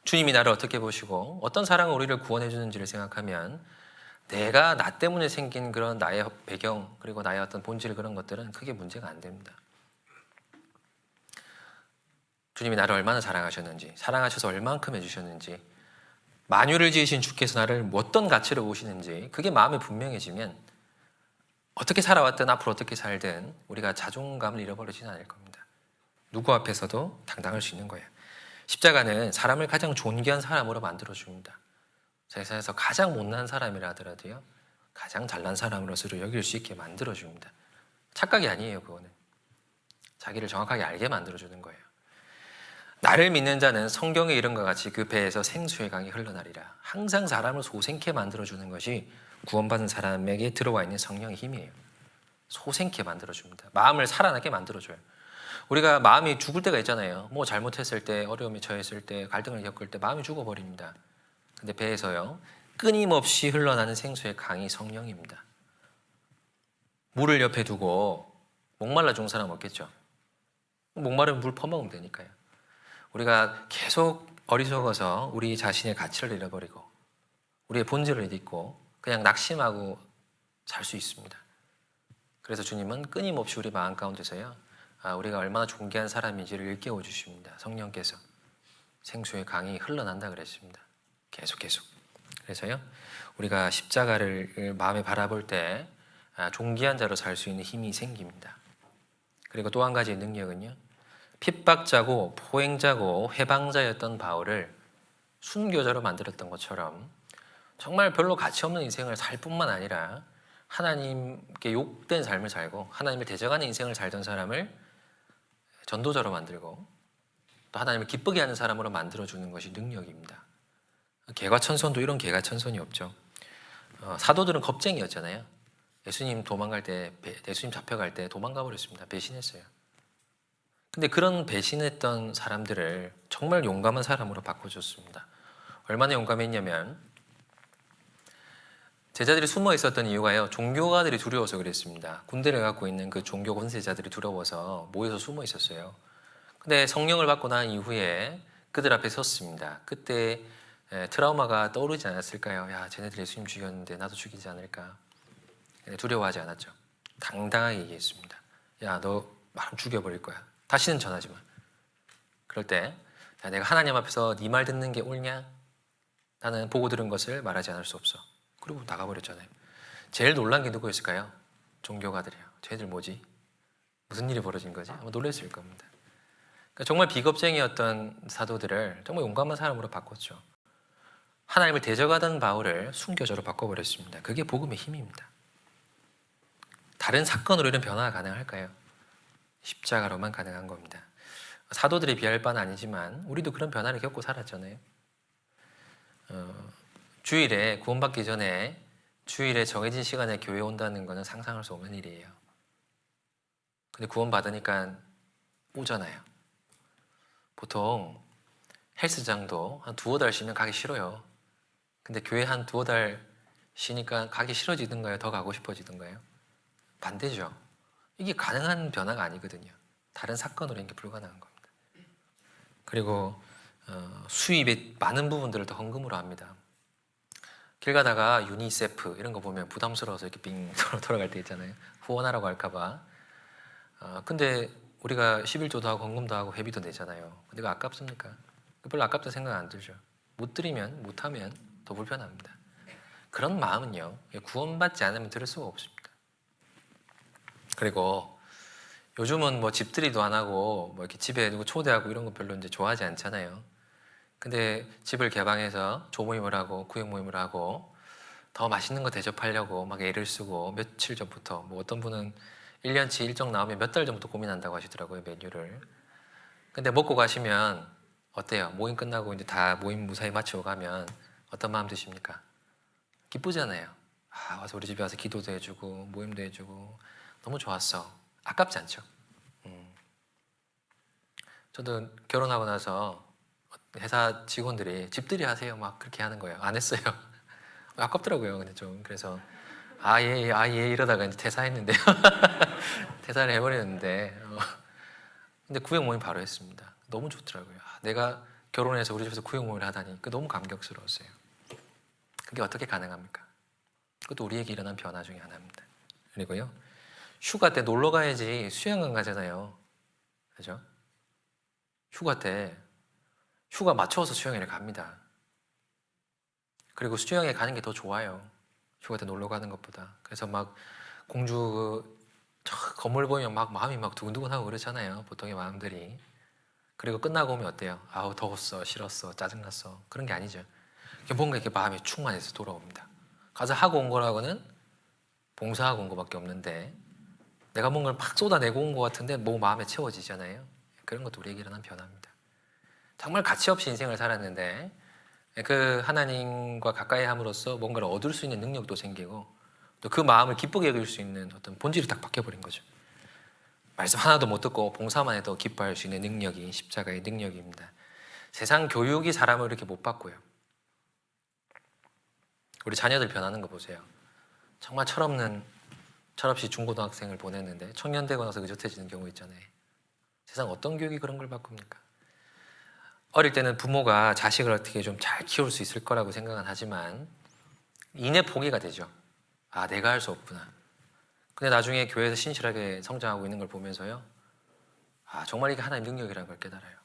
주님이 나를 어떻게 보시고 어떤 사랑으로 우리를 구원해 주는지를 생각하면 내가 나 때문에 생긴 그런 나의 배경, 그리고 나의 어떤 본질, 그런 것들은 크게 문제가 안 됩니다. 주님이 나를 얼마나 사랑하셨는지, 사랑하셔서 얼만큼 해주셨는지, 만유를 지으신 주께서 나를 어떤 가치로 보시는지 그게 마음에 분명해지면 어떻게 살아왔든 앞으로 어떻게 살든 우리가 자존감을 잃어버리지는 않을 겁니다. 누구 앞에서도 당당할 수 있는 거예요. 십자가는 사람을 가장 존귀한 사람으로 만들어줍니다. 세상에서 가장 못난 사람이라 하더라도요, 가장 잘난 사람으로서 여길 수 있게 만들어줍니다. 착각이 아니에요. 그거는 자기를 정확하게 알게 만들어주는 거예요. 나를 믿는 자는 성경의 이름과 같이 그 배에서 생수의 강이 흘러나리라. 항상 사람을 소생케 만들어주는 것이 구원받은 사람에게 들어와 있는 성령의 힘이에요. 소생케 만들어줍니다. 마음을 살아나게 만들어줘요. 우리가 마음이 죽을 때가 있잖아요. 뭐 잘못했을 때, 어려움에 처했을 때, 갈등을 겪을 때 마음이 죽어버립니다. 근데 배에서요, 끊임없이 흘러나는 생수의 강이 성령입니다. 물을 옆에 두고 목말라 죽은 사람 없겠죠? 목마르면 물 퍼먹으면 되니까요. 우리가 계속 어리석어서 우리 자신의 가치를 잃어버리고 우리의 본질을 잊고 그냥 낙심하고 살 수 있습니다. 그래서 주님은 끊임없이 우리 마음 가운데서요, 우리가 얼마나 존귀한 사람인지를 일깨워 주십니다. 성령께서 생수의 강이 흘러난다 그랬습니다. 계속. 그래서요, 우리가 십자가를 마음에 바라볼 때 존귀한 자로 살 수 있는 힘이 생깁니다. 그리고 또 한 가지 능력은요, 핍박자고 포행자고 해방자였던 바울을 순교자로 만들었던 것처럼 정말 별로 가치 없는 인생을 살 뿐만 아니라 하나님께 욕된 삶을 살고 하나님을 대적하는 인생을 살던 사람을 전도자로 만들고 또 하나님을 기쁘게 하는 사람으로 만들어주는 것이 능력입니다. 개과천선도 이런 개과천선이 없죠. 사도들은 겁쟁이였잖아요. 예수님 예수님 잡혀갈 때 도망가 버렸습니다. 배신했어요. 근데 그런 배신했던 사람들을 정말 용감한 사람으로 바꿔줬습니다. 얼마나 용감했냐면 제자들이 숨어 있었던 이유가요, 종교가들이 두려워서 그랬습니다. 군대를 갖고 있는 그 종교 권세자들이 두려워서 모여서 숨어 있었어요. 근데 성령을 받고 난 이후에 그들 앞에 섰습니다. 그때 트라우마가 떠오르지 않았을까요? 야, 쟤네들 예수님 죽였는데 나도 죽이지 않을까? 두려워하지 않았죠. 당당하게 얘기했습니다. 야, 너 말하면 죽여버릴 거야. 다시는 전하지 마. 그럴 때 야, 내가 하나님 앞에서 네 말 듣는 게 옳냐? 나는 보고 들은 것을 말하지 않을 수 없어. 그리고 나가버렸잖아요. 제일 놀란 게 누구였을까요? 종교가들이요. 쟤들 뭐지? 무슨 일이 벌어진 거지? 아마 놀랐을 겁니다. 그러니까 정말 비겁쟁이였던 사도들을 정말 용감한 사람으로 바꿨죠. 하나님을 대적하던 바울을 순교자로 바꿔버렸습니다. 그게 복음의 힘입니다. 다른 사건으로 이런 변화가 가능할까요? 십자가로만 가능한 겁니다. 사도들이 비할 바는 아니지만 우리도 그런 변화를 겪고 살았잖아요. 주일에 구원받기 전에 주일에 정해진 시간에 교회에 온다는 것은 상상할 수 없는 일이에요. 근데 구원받으니까 오잖아요. 보통 헬스장도 한 2-5달 쉬면 가기 싫어요. 근데 교회 한 2-5달 쉬니까 가기 싫어지던가요? 더 가고 싶어지던가요? 반대죠. 이게 가능한 변화가 아니거든요. 다른 사건으로 이게 불가능한 겁니다. 그리고 수입의 많은 부분들을 더 헌금으로 합니다. 길 가다가 유니세프 이런 거 보면 부담스러워서 이렇게 빙 돌아갈 때 있잖아요. 후원하라고 할까봐. 근데 우리가 11조도 하고 헌금도 하고 회비도 내잖아요. 근데 이거 아깝습니까? 별로 아깝다 생각 안 들죠. 못 드리면 못하면 더 불편합니다. 그런 마음은요, 구원받지 않으면 들을 수가 없습니다. 그리고 요즘은 뭐 집들이도 안 하고 뭐 이렇게 집에 누구 초대하고 이런 거 별로 이제 좋아하지 않잖아요. 근데 집을 개방해서 조모임을 하고 구역 모임을 하고 더 맛있는 거 대접하려고 막 애를 쓰고 며칠 전부터 뭐 어떤 분은 1년치 일정 나오면 몇 달 전부터 고민한다고 하시더라고요, 메뉴를. 근데 먹고 가시면 어때요? 모임 끝나고 이제 다 모임 무사히 마치고 가면 어떤 마음 드십니까? 기쁘잖아요. 아, 와서 우리 집에 와서 기도도 해주고 모임도 해주고 너무 좋았어. 아깝지 않죠? 저도 결혼하고 나서 회사 직원들이 집들이 하세요 막 그렇게 하는 거예요. 안 했어요. 아깝더라고요. 근데 좀 그래서 예 이러다가 이제 퇴사했는데요. 퇴사를 해버렸는데 근데 구역 모임 바로 했습니다. 너무 좋더라고요. 내가 결혼해서 우리 집에서 구역 모임을 하다니 그 너무 감격스러웠어요. 그게 어떻게 가능합니까? 그것도 우리에게 일어난 변화 중에 하나입니다. 그리고요, 휴가 때 놀러 가야지 수영관 가잖아요. 그죠? 휴가 때 휴가 맞춰서 수영회를 갑니다. 그리고 수영회 가는 게 더 좋아요. 휴가 때 놀러 가는 것보다. 그래서 막 공주 저 건물 보면 막 마음이 막 두근두근하고 그러잖아요. 보통의 마음들이. 그리고 끝나고 오면 어때요? 아우 더웠어, 싫었어, 짜증났어. 그런 게 아니죠. 뭔가 이렇게 마음이 충만해서 돌아옵니다. 가서 하고 온 거라고는 봉사하고 온 거밖에 없는데 내가 뭔가를 막 쏟아내고 온 것 같은데 뭐 마음에 채워지잖아요. 그런 것도 우리에게 일어난 변화입니다. 정말 가치 없이 인생을 살았는데 그 하나님과 가까이 함으로써 뭔가를 얻을 수 있는 능력도 생기고 또 그 마음을 기쁘게 여길 수 있는 어떤 본질이 딱 바뀌어버린 거죠. 말씀 하나도 못 듣고 봉사만 해도 기뻐할 수 있는 능력이 십자가의 능력입니다. 세상 교육이 사람을 이렇게 못 바꿔요. 우리 자녀들 변하는 거 보세요. 정말 철없이 중고등학생을 보냈는데 청년 되고 나서 의젓해지는 경우 있잖아요. 세상 어떤 교육이 그런 걸 바꿉니까? 어릴 때는 부모가 자식을 어떻게 좀 잘 키울 수 있을 거라고 생각은 하지만 이내 포기가 되죠. 아, 내가 할 수 없구나. 근데 나중에 교회에서 신실하게 성장하고 있는 걸 보면서요, 아, 정말 이게 하나님의 능력이라는 걸 깨달아요.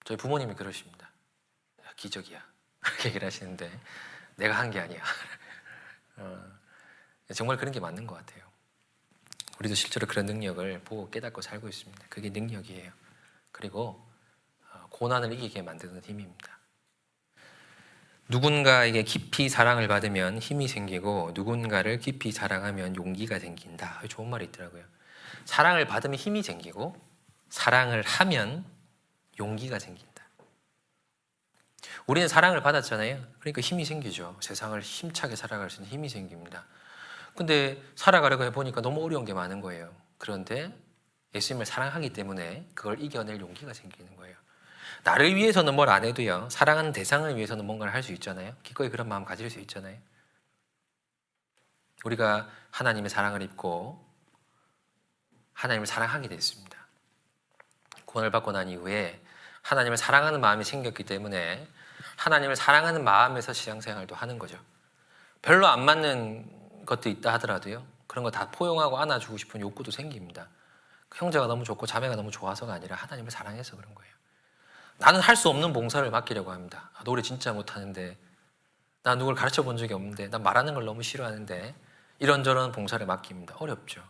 저희 부모님이 그러십니다. 야, 기적이야. 그렇게 얘기를 하시는데 내가 한 게 아니야. 정말 그런 게 맞는 것 같아요. 우리도 실제로 그런 능력을 보고 깨닫고 살고 있습니다. 그게 능력이에요. 그리고 고난을 이기게 만드는 힘입니다. 누군가에게 깊이 사랑을 받으면 힘이 생기고 누군가를 깊이 사랑하면 용기가 생긴다. 좋은 말이 있더라고요. 사랑을 받으면 힘이 생기고 사랑을 하면 용기가 생긴다. 우리는 사랑을 받았잖아요. 그러니까 힘이 생기죠. 세상을 힘차게 살아갈 수 있는 힘이 생깁니다. 근데 살아가려고 해보니까 너무 어려운 게 많은 거예요. 그런데 예수님을 사랑하기 때문에 그걸 이겨낼 용기가 생기는 거예요. 나를 위해서는 뭘 안 해도요, 사랑하는 대상을 위해서는 뭔가를 할 수 있잖아요. 기꺼이 그런 마음 가질 수 있잖아요. 우리가 하나님의 사랑을 입고 하나님을 사랑하게 됐습니다. 구원을 받고 난 이후에 하나님을 사랑하는 마음이 생겼기 때문에 하나님을 사랑하는 마음에서 신앙생활도 하는 거죠. 별로 안 맞는 것도 있다 하더라도요, 그런 거 다 포용하고 안아주고 싶은 욕구도 생깁니다. 형제가 너무 좋고 자매가 너무 좋아서가 아니라 하나님을 사랑해서 그런 거예요. 나는 할 수 없는 봉사를 맡기려고 합니다. 노래 진짜 못하는데, 나 누굴 가르쳐 본 적이 없는데, 나 말하는 걸 너무 싫어하는데, 이런저런 봉사를 맡깁니다. 어렵죠.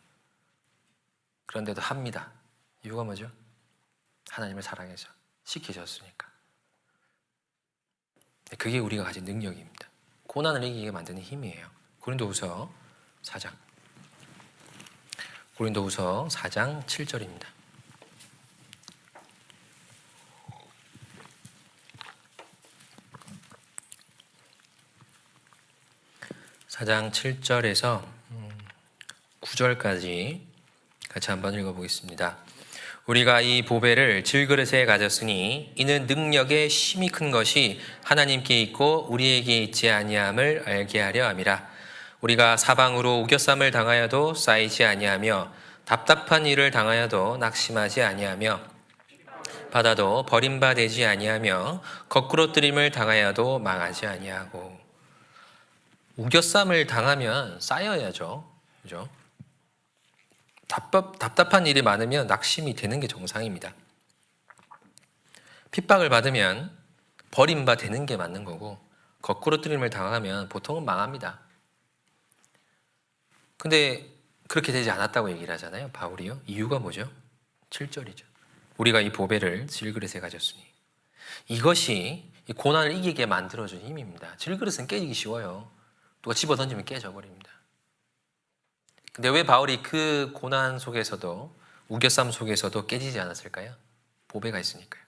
그런데도 합니다. 이유가 뭐죠? 하나님을 사랑해서 시키셨으니까. 그게 우리가 가진 능력입니다. 고난을 이기게 만드는 힘이에요. 고린도후서 4장 7절입니다. (4장 7절에서 9절까지) 같이 한번 읽어보겠습니다. 우리가 이 보배를 질그릇에 가졌으니 이는 능력의 힘이 큰 것이 하나님께 있고 우리에게 있지 아니함을 알게 하려 함이라. 우리가 사방으로 우겨쌈을 당하여도 쌓이지 아니하며 답답한 일을 당하여도 낙심하지 아니하며 받아도 버림받지 아니하며 거꾸로 뜨림을 당하여도 망하지 아니하고. 우겨쌈을 당하면 쌓여야죠. 그죠? 답답한 일이 많으면 낙심이 되는 게 정상입니다. 핍박을 받으면 버림받는 게 맞는 거고, 거꾸로 뜨림을 당하면 보통은 망합니다. 근데 그렇게 되지 않았다고 얘기를 하잖아요, 바울이요. 이유가 뭐죠? 7절이죠. 우리가 이 보배를 질그릇에 가졌으니. 이것이 이 고난을 이기게 만들어준 힘입니다. 질그릇은 깨지기 쉬워요. 누가 집어던지면 깨져버립니다. 근데 왜 바울이 그 고난 속에서도, 우겨쌈 속에서도 깨지지 않았을까요? 보배가 있으니까요.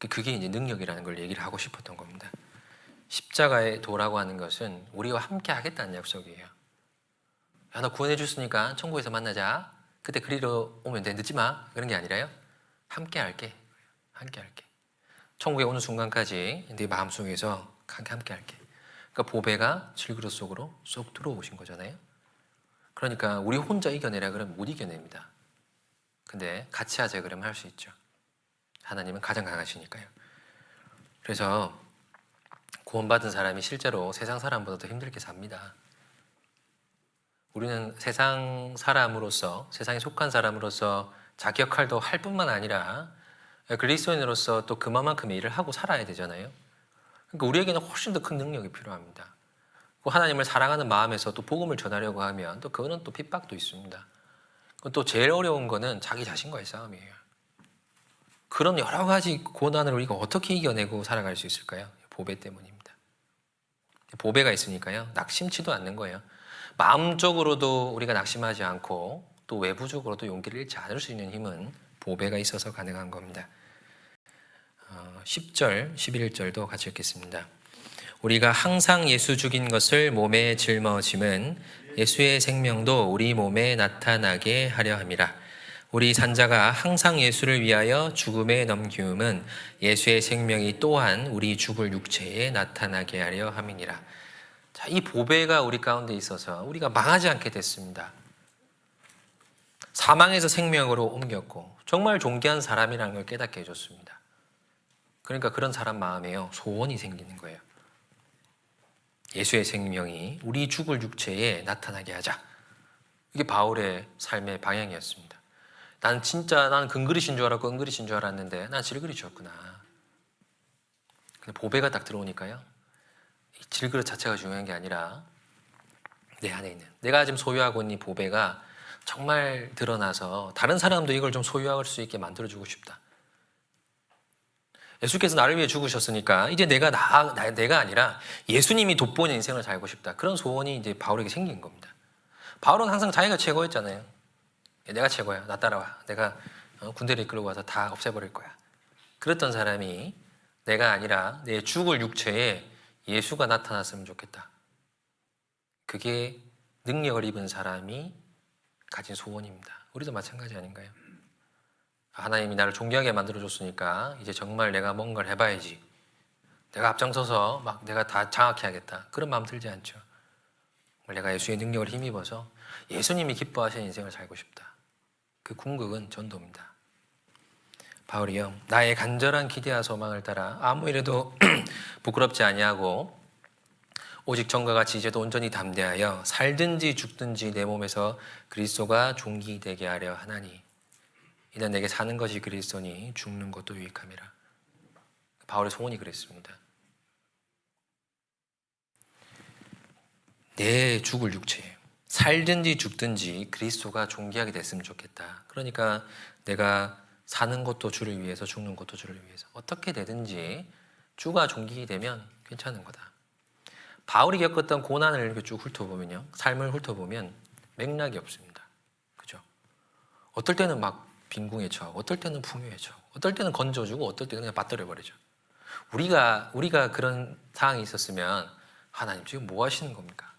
그게 이제 능력이라는 걸 얘기를 하고 싶었던 겁니다. 십자가의 도라고 하는 것은 우리와 함께 하겠다는 약속이에요. 야, 너 구원해 줬으니까 천국에서 만나자. 그때 그리러 오면 돼. 늦지 마. 그런 게 아니라요. 함께 할게. 함께 할게. 천국에 오는 순간까지 네 마음속에서 함께 할게. 그러니까 보배가 질그릇 속으로 쏙 들어오신 거잖아요. 그러니까 우리 혼자 이겨내라 그러면 못 이겨냅니다. 근데 같이 하자 그러면 할 수 있죠. 하나님은 가장 강하시니까요. 그래서 구원받은 사람이 실제로 세상 사람보다 더 힘들게 삽니다. 우리는 세상 사람으로서, 세상에 속한 사람으로서 자기 역할도 할 뿐만 아니라 그리스도인으로서 또 그만큼의 일을 하고 살아야 되잖아요. 그러니까 우리에게는 훨씬 더 큰 능력이 필요합니다. 하나님을 사랑하는 마음에서 또 복음을 전하려고 하면 또 그거는 또 핍박도 있습니다. 또 제일 어려운 거는 자기 자신과의 싸움이에요. 그런 여러 가지 고난을 우리가 어떻게 이겨내고 살아갈 수 있을까요? 보배 때문입니다. 보배가 있으니까요, 낙심치도 않는 거예요. 마음적으로도 우리가 낙심하지 않고 또 외부적으로도 용기를 잃지 않을 수 있는 힘은 보배가 있어서 가능한 겁니다. 10절, 11절도 같이 읽겠습니다. 우리가 항상 예수 죽인 것을 몸에 짊어짐은 예수의 생명도 우리 몸에 나타나게 하려 함이라. 우리 산자가 항상 예수를 위하여 죽음에 넘기움은 예수의 생명이 또한 우리 죽을 육체에 나타나게 하려 함이니라. 자, 이 보배가 우리 가운데 있어서 우리가 망하지 않게 됐습니다. 사망에서 생명으로 옮겼고 정말 존귀한 사람이라는 걸 깨닫게 해줬습니다. 그러니까 그런 사람 마음에요, 소원이 생기는 거예요. 예수의 생명이 우리 죽을 육체에 나타나게 하자. 이게 바울의 삶의 방향이었습니다. 나는 금그릇인 줄 알았고 은그릇인 줄 알았는데 난 질그릇이었구나. 근데 보배가 딱 들어오니까요, 이 질그릇 자체가 중요한 게 아니라 내 안에 있는, 내가 지금 소유하고 있는 이 보배가 정말 드러나서 다른 사람도 이걸 좀 소유할 수 있게 만들어주고 싶다. 예수께서 나를 위해 죽으셨으니까 이제 내가 아니라 예수님이 돋보이는 인생을 살고 싶다. 그런 소원이 이제 바울에게 생긴 겁니다. 바울은 항상 자기가 최고였잖아요. 내가 최고야. 나 따라와. 내가 군대를 이끌고 와서 다 없애버릴 거야. 그랬던 사람이 내가 아니라 내 죽을 육체에 예수가 나타났으면 좋겠다. 그게 능력을 입은 사람이 가진 소원입니다. 우리도 마찬가지 아닌가요? 하나님이 나를 존귀하게 만들어줬으니까 이제 정말 내가 뭔가를 해봐야지. 내가 앞장서서 막 내가 다 장악해야겠다. 그런 마음 들지 않죠. 내가 예수의 능력을 힘입어서 예수님이 기뻐하시는 인생을 살고 싶다. 그 궁극은 전도입니다. 바울이요, 나의 간절한 기대와 소망을 따라 아무 일에도 부끄럽지 아니하고 오직 전과 같이 이제도 온전히 담대하여 살든지 죽든지 내 몸에서 그리스도가 존귀되게 하려 하나니 이는 내게 사는 것이 그리스도니 죽는 것도 유익함이라. 바울의 소원이 그랬습니다. 내 죽을 육체에 살든지 죽든지 그리스도가 존귀하게 됐으면 좋겠다. 그러니까 내가 사는 것도 주를 위해서 죽는 것도 주를 위해서 어떻게 되든지 주가 존귀되면 괜찮은 거다. 바울이 겪었던 고난을 이렇게 쭉 훑어보면요, 삶을 훑어보면 맥락이 없습니다. 그죠? 어떨 때는 막 빈궁에 처하고, 어떨 때는 풍요에 처하고, 어떨 때는 건져주고, 어떨 때는 그냥 빠뜨려 버리죠. 우리가 그런 상황이 있었으면 하나님 지금 뭐 하시는 겁니까?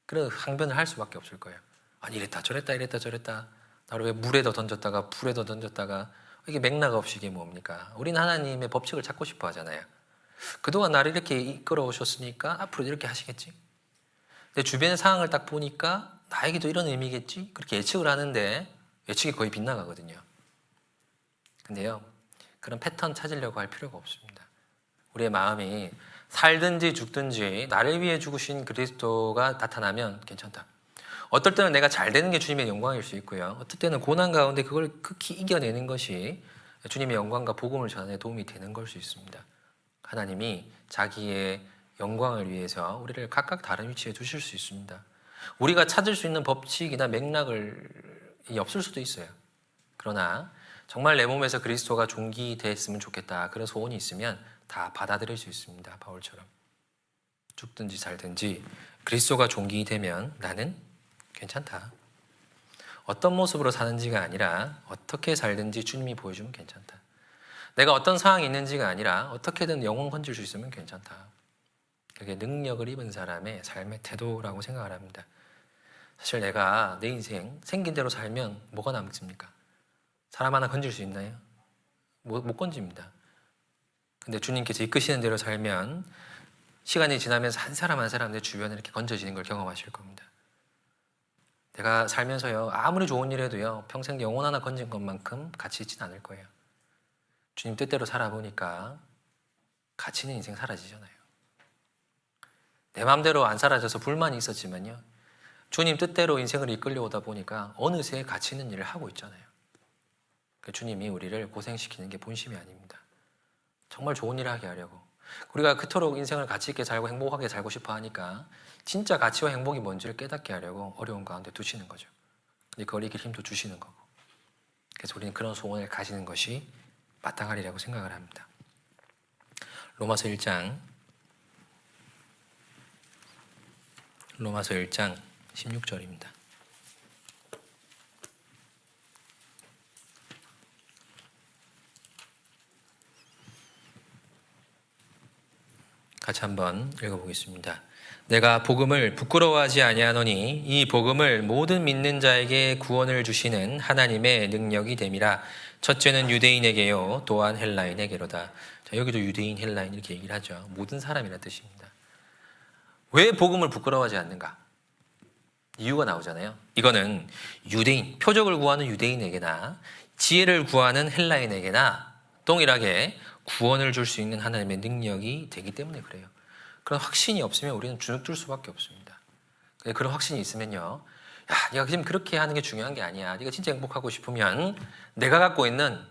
그런 항변을 할 수밖에 없을 거예요. 아니 이랬다 저랬다 나를 왜 물에도 던졌다가 불에도 던졌다가, 이게 맥락 없이 이게 뭡니까? 우리는 하나님의 법칙을 찾고 싶어 하잖아요. 그동안 나를 이렇게 이끌어 오셨으니까 앞으로 이렇게 하시겠지. 근데 주변의 상황을 딱 보니까 나에게도 이런 의미겠지, 그렇게 예측을 하는데 예측이 거의 빗나가거든요. 근데요, 그런 패턴 찾으려고 할 필요가 없습니다. 우리의 마음이 살든지 죽든지 나를 위해 죽으신 그리스도가 나타나면 괜찮다. 어떨 때는 내가 잘 되는 게 주님의 영광일 수 있고요, 어떨 때는 고난 가운데 그걸 극히 이겨내는 것이 주님의 영광과 복음을 전하는 데 도움이 되는 걸 수 있습니다. 하나님이 자기의 영광을 위해서 우리를 각각 다른 위치에 두실 수 있습니다. 우리가 찾을 수 있는 법칙이나 맥락이 없을 수도 있어요. 그러나 정말 내 몸에서 그리스도가 존귀됐으면 좋겠다, 그런 소원이 있으면 다 받아들일 수 있습니다. 바울처럼 죽든지 살든지 그리스도가 존귀되면 나는 괜찮다. 어떤 모습으로 사는지가 아니라 어떻게 살든지 주님이 보여주면 괜찮다. 내가 어떤 상황이 있는지가 아니라 어떻게든 영혼 건질 수 있으면 괜찮다. 그게 능력을 입은 사람의 삶의 태도라고 생각을 합니다. 사실 내가 내 인생 생긴 대로 살면 뭐가 남습니까? 사람 하나 건질 수 있나요? 못 건집니다. 근데 주님께서 이끄시는 대로 살면 시간이 지나면서 한 사람 한 사람 내 주변에 이렇게 건져지는 걸 경험하실 겁니다. 내가 살면서요, 아무리 좋은 일 해도요, 평생 영혼 하나 건진 것만큼 가치 있진 않을 거예요. 주님 뜻대로 살아보니까 가치 있는 인생 사라지잖아요. 내 마음대로 안 사라져서 불만이 있었지만요, 주님 뜻대로 인생을 이끌려오다 보니까 어느새 가치 있는 일을 하고 있잖아요. 주님이 우리를 고생시키는 게 본심이 아닙니다. 정말 좋은 일을 하게 하려고, 우리가 그토록 인생을 가치 있게 살고 행복하게 살고 싶어 하니까 진짜 가치와 행복이 뭔지를 깨닫게 하려고 어려운 가운데 두시는 거죠. 근데 그걸 이길 힘도 주시는 거고, 그래서 우리는 그런 소원을 가지는 것이 마땅하리라고 생각을 합니다. 로마서 1장 16절입니다. 같이 한번 읽어보겠습니다. 내가 복음을 부끄러워하지 아니하노니 이 복음을 모든 믿는 자에게 구원을 주시는 하나님의 능력이 됨이라. 첫째는 유대인에게요 또한 헬라인에게로다. 자, 여기도 유대인, 헬라인 이렇게 얘기를 하죠. 모든 사람이라는 뜻입니다. 왜 복음을 부끄러워하지 않는가? 이유가 나오잖아요. 이거는 유대인, 표적을 구하는 유대인에게나 지혜를 구하는 헬라인에게나 동일하게 구원을 줄 수 있는 하나님의 능력이 되기 때문에 그래요. 그런 확신이 없으면 우리는 주눅들 수밖에 없습니다. 그런 확신이 있으면요, 야, 네가 지금 그렇게 하는 게 중요한 게 아니야. 네가 진짜 행복하고 싶으면 내가 갖고 있는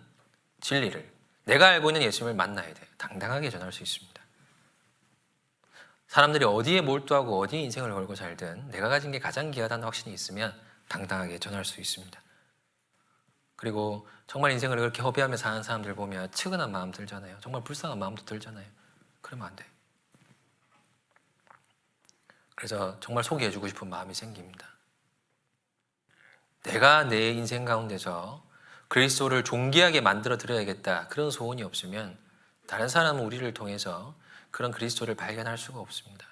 진리를, 내가 알고 있는 예수님을 만나야 돼. 당당하게 전할 수 있습니다. 사람들이 어디에 몰두하고 어디에 인생을 걸고 살든 내가 가진 게 가장 귀하다는 확신이 있으면 당당하게 전할 수 있습니다. 그리고 정말 인생을 그렇게 허비하며 사는 사람들 보면 측은한 마음 들잖아요. 정말 불쌍한 마음도 들잖아요. 그러면 안 돼. 그래서 정말 소개해주고 싶은 마음이 생깁니다. 내가 내 인생 가운데서 그리스도를 존귀하게 만들어 드려야겠다, 그런 소원이 없으면 다른 사람은 우리를 통해서 그런 그리스도를 발견할 수가 없습니다.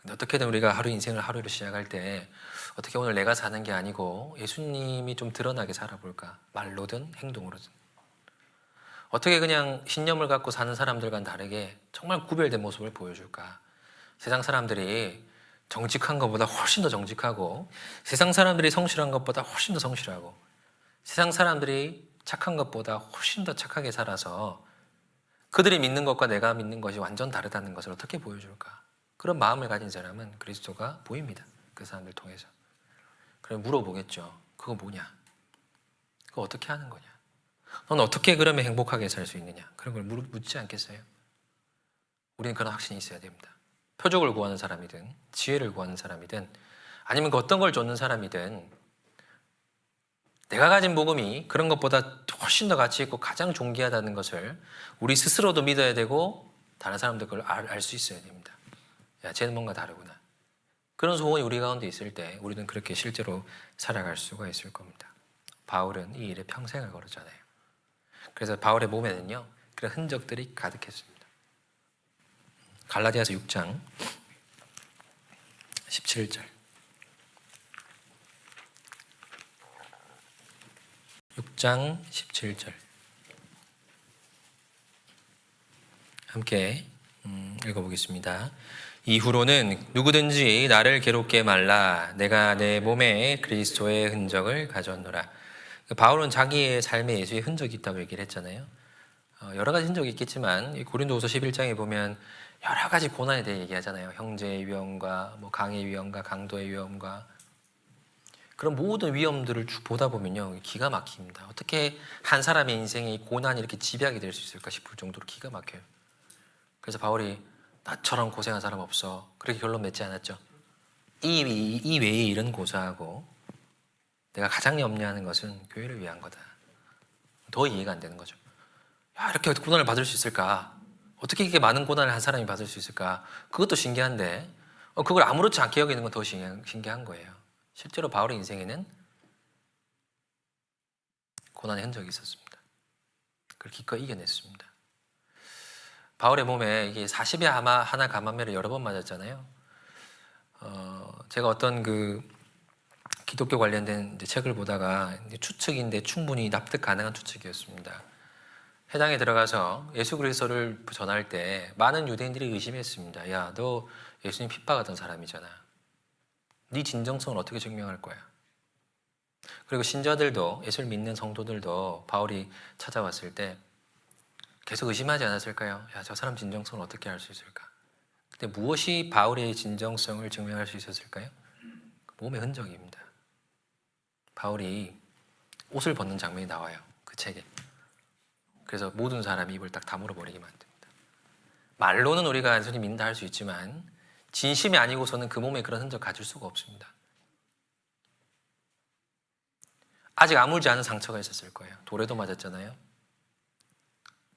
근데 어떻게든 우리가 하루를 시작할 때 어떻게 오늘 내가 사는 게 아니고 예수님이 좀 드러나게 살아볼까? 말로든 행동으로든. 어떻게 그냥 신념을 갖고 사는 사람들과는 다르게 정말 구별된 모습을 보여줄까? 세상 사람들이 정직한 것보다 훨씬 더 정직하고, 세상 사람들이 성실한 것보다 훨씬 더 성실하고, 세상 사람들이 착한 것보다 훨씬 더 착하게 살아서 그들이 믿는 것과 내가 믿는 것이 완전 다르다는 것을 어떻게 보여줄까? 그런 마음을 가진 사람은 그리스도가 보입니다. 그 사람들 통해서. 그럼 물어보겠죠. 그거 뭐냐? 그거 어떻게 하는 거냐? 넌 어떻게 그러면 행복하게 살 수 있느냐? 그런 걸 묻지 않겠어요? 우리는 그런 확신이 있어야 됩니다. 표적을 구하는 사람이든 지혜를 구하는 사람이든 아니면 그 어떤 걸 쫓는 사람이든 내가 가진 복음이 그런 것보다 훨씬 더 가치 있고 가장 존귀하다는 것을 우리 스스로도 믿어야 되고 다른 사람도 그걸 알 수 있어야 됩니다. 야, 쟤는 뭔가 다르구나. 그런 소원이 우리 가운데 있을 때 우리는 그렇게 실제로 살아갈 수가 있을 겁니다. 바울은 이 일에 평생을 걸었잖아요. 그래서 바울의 몸에는요, 그런 흔적들이 가득했습니다. 갈라디아서 6장 17절. 6장 17절. 함께 읽어보겠습니다. 이후로는 누구든지 나를 괴롭게 말라. 내가 내 몸에 그리스도의 흔적을 가졌노라. 바울은 자기의 삶에 예수의 흔적이 있다고 얘기를 했잖아요. 여러 가지 흔적이 있겠지만 이 고린도후서 11장에 보면 여러 가지 고난에 대해 얘기하잖아요. 형제의 위험과 강의 위험과 강도의 위험과 그런 모든 위험들을 쭉 보다 보면요, 기가 막힙니다. 어떻게 한 사람의 인생에 고난이 이렇게 지배하게 될 수 있을까 싶을 정도로 기가 막혀요. 그래서 바울이 나처럼 고생한 사람 없어, 그렇게 결론 맺지 않았죠. 이 외에 일은 고사하고 내가 가장 염려하는 것은 교회를 위한 거다. 더 이해가 안 되는 거죠. 야, 이렇게 고난을 받을 수 있을까? 어떻게 이렇게 많은 고난을 한 사람이 받을 수 있을까? 그것도 신기한데 그걸 아무렇지 않게 여기는 건 더 신기한 거예요. 실제로 바울의 인생에는 고난의 흔적이 있었습니다. 그걸 기꺼이 이겨냈습니다. 바울의 몸에 이게 40에 하나 감한매를 여러 번 맞았잖아요. 제가 어떤 그 기독교 관련된 책을 보다가 추측인데 충분히 납득 가능한 추측이었습니다. 해당에 들어가서 예수 그리스도를 전할 때 많은 유대인들이 의심했습니다. 야, 너 예수님 핍박하던 사람이잖아. 네 진정성을 어떻게 증명할 거야? 그리고 신자들도, 예수를 믿는 성도들도 바울이 찾아왔을 때 계속 의심하지 않았을까요? 야, 저 사람 진정성을 어떻게 알 수 있을까? 근데 무엇이 바울의 진정성을 증명할 수 있었을까요? 몸의 흔적입니다. 바울이 옷을 벗는 장면이 나와요, 그 책에. 그래서 모든 사람이 입을 딱 다물어 버리게 만듭니다. 말로는 우리가 예수님 믿는다 할 수 있지만 진심이 아니고서는 그 몸에 그런 흔적 가질 수가 없습니다. 아직 아물지 않은 상처가 있었을 거예요. 돌에도 맞았잖아요.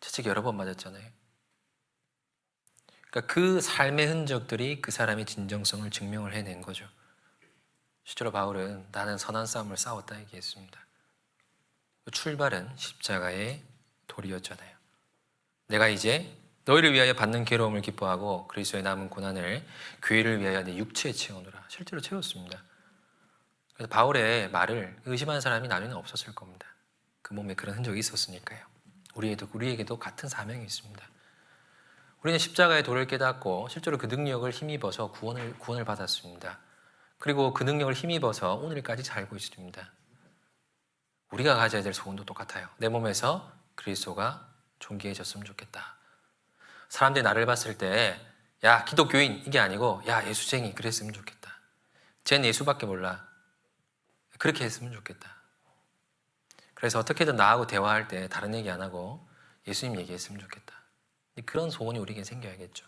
채찍 여러 번 맞았잖아요. 그러니까 그 삶의 흔적들이 그 사람의 진정성을 증명을 해낸 거죠. 실제로 바울은 나는 선한 싸움을 싸웠다 얘기했습니다. 출발은 십자가의 돌이었잖아요. 내가 이제 너희를 위하여 받는 괴로움을 기뻐하고 그리스도의 남은 고난을 교회를 위하여 내 육체에 채우노라. 실제로 채웠습니다. 그래서 바울의 말을 의심하는 사람이 나중에는 없었을 겁니다. 그 몸에 그런 흔적이 있었으니까요. 우리에게도 같은 사명이 있습니다. 우리는 십자가의 도를 깨닫고 실제로 그 능력을 힘입어서 구원을 받았습니다. 그리고 그 능력을 힘입어서 오늘까지 살고 있습니다. 우리가 가져야 될 소원도 똑같아요. 내 몸에서 그리스도가 존귀해졌으면 좋겠다. 사람들이 나를 봤을 때 야, 기독교인 이게 아니고 야, 예수쟁이 그랬으면 좋겠다. 쟨 예수밖에 몰라. 그렇게 했으면 좋겠다. 그래서 어떻게든 나하고 대화할 때 다른 얘기 안 하고 예수님 얘기했으면 좋겠다. 그런 소원이 우리에게 생겨야겠죠.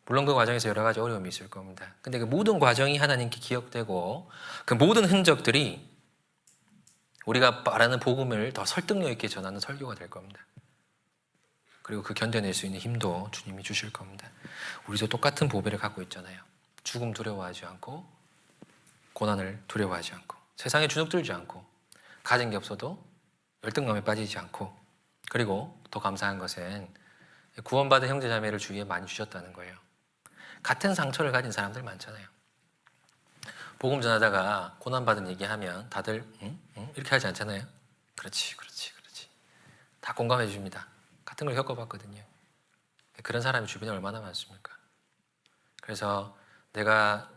물론 그 과정에서 여러 가지 어려움이 있을 겁니다. 근데 그 모든 과정이 하나님께 기억되고 그 모든 흔적들이 우리가 말하는 복음을 더 설득력 있게 전하는 설교가 될 겁니다. 그리고 그 견뎌낼 수 있는 힘도 주님이 주실 겁니다. 우리도 똑같은 보배를 갖고 있잖아요. 죽음 두려워하지 않고 고난을 두려워하지 않고 세상에 주눅들지 않고 가진 게 없어도 열등감에 빠지지 않고 그리고 더 감사한 것은 구원받은 형제자매를 주위에 많이 주셨다는 거예요. 같은 상처를 가진 사람들 많잖아요. 복음 전하다가 고난받은 얘기하면 다들 응? 이렇게 하지 않잖아요. 그렇지. 다 공감해 줍니다. 같은 걸 겪어봤거든요. 그런 사람이 주변에 얼마나 많습니까? 그래서 내가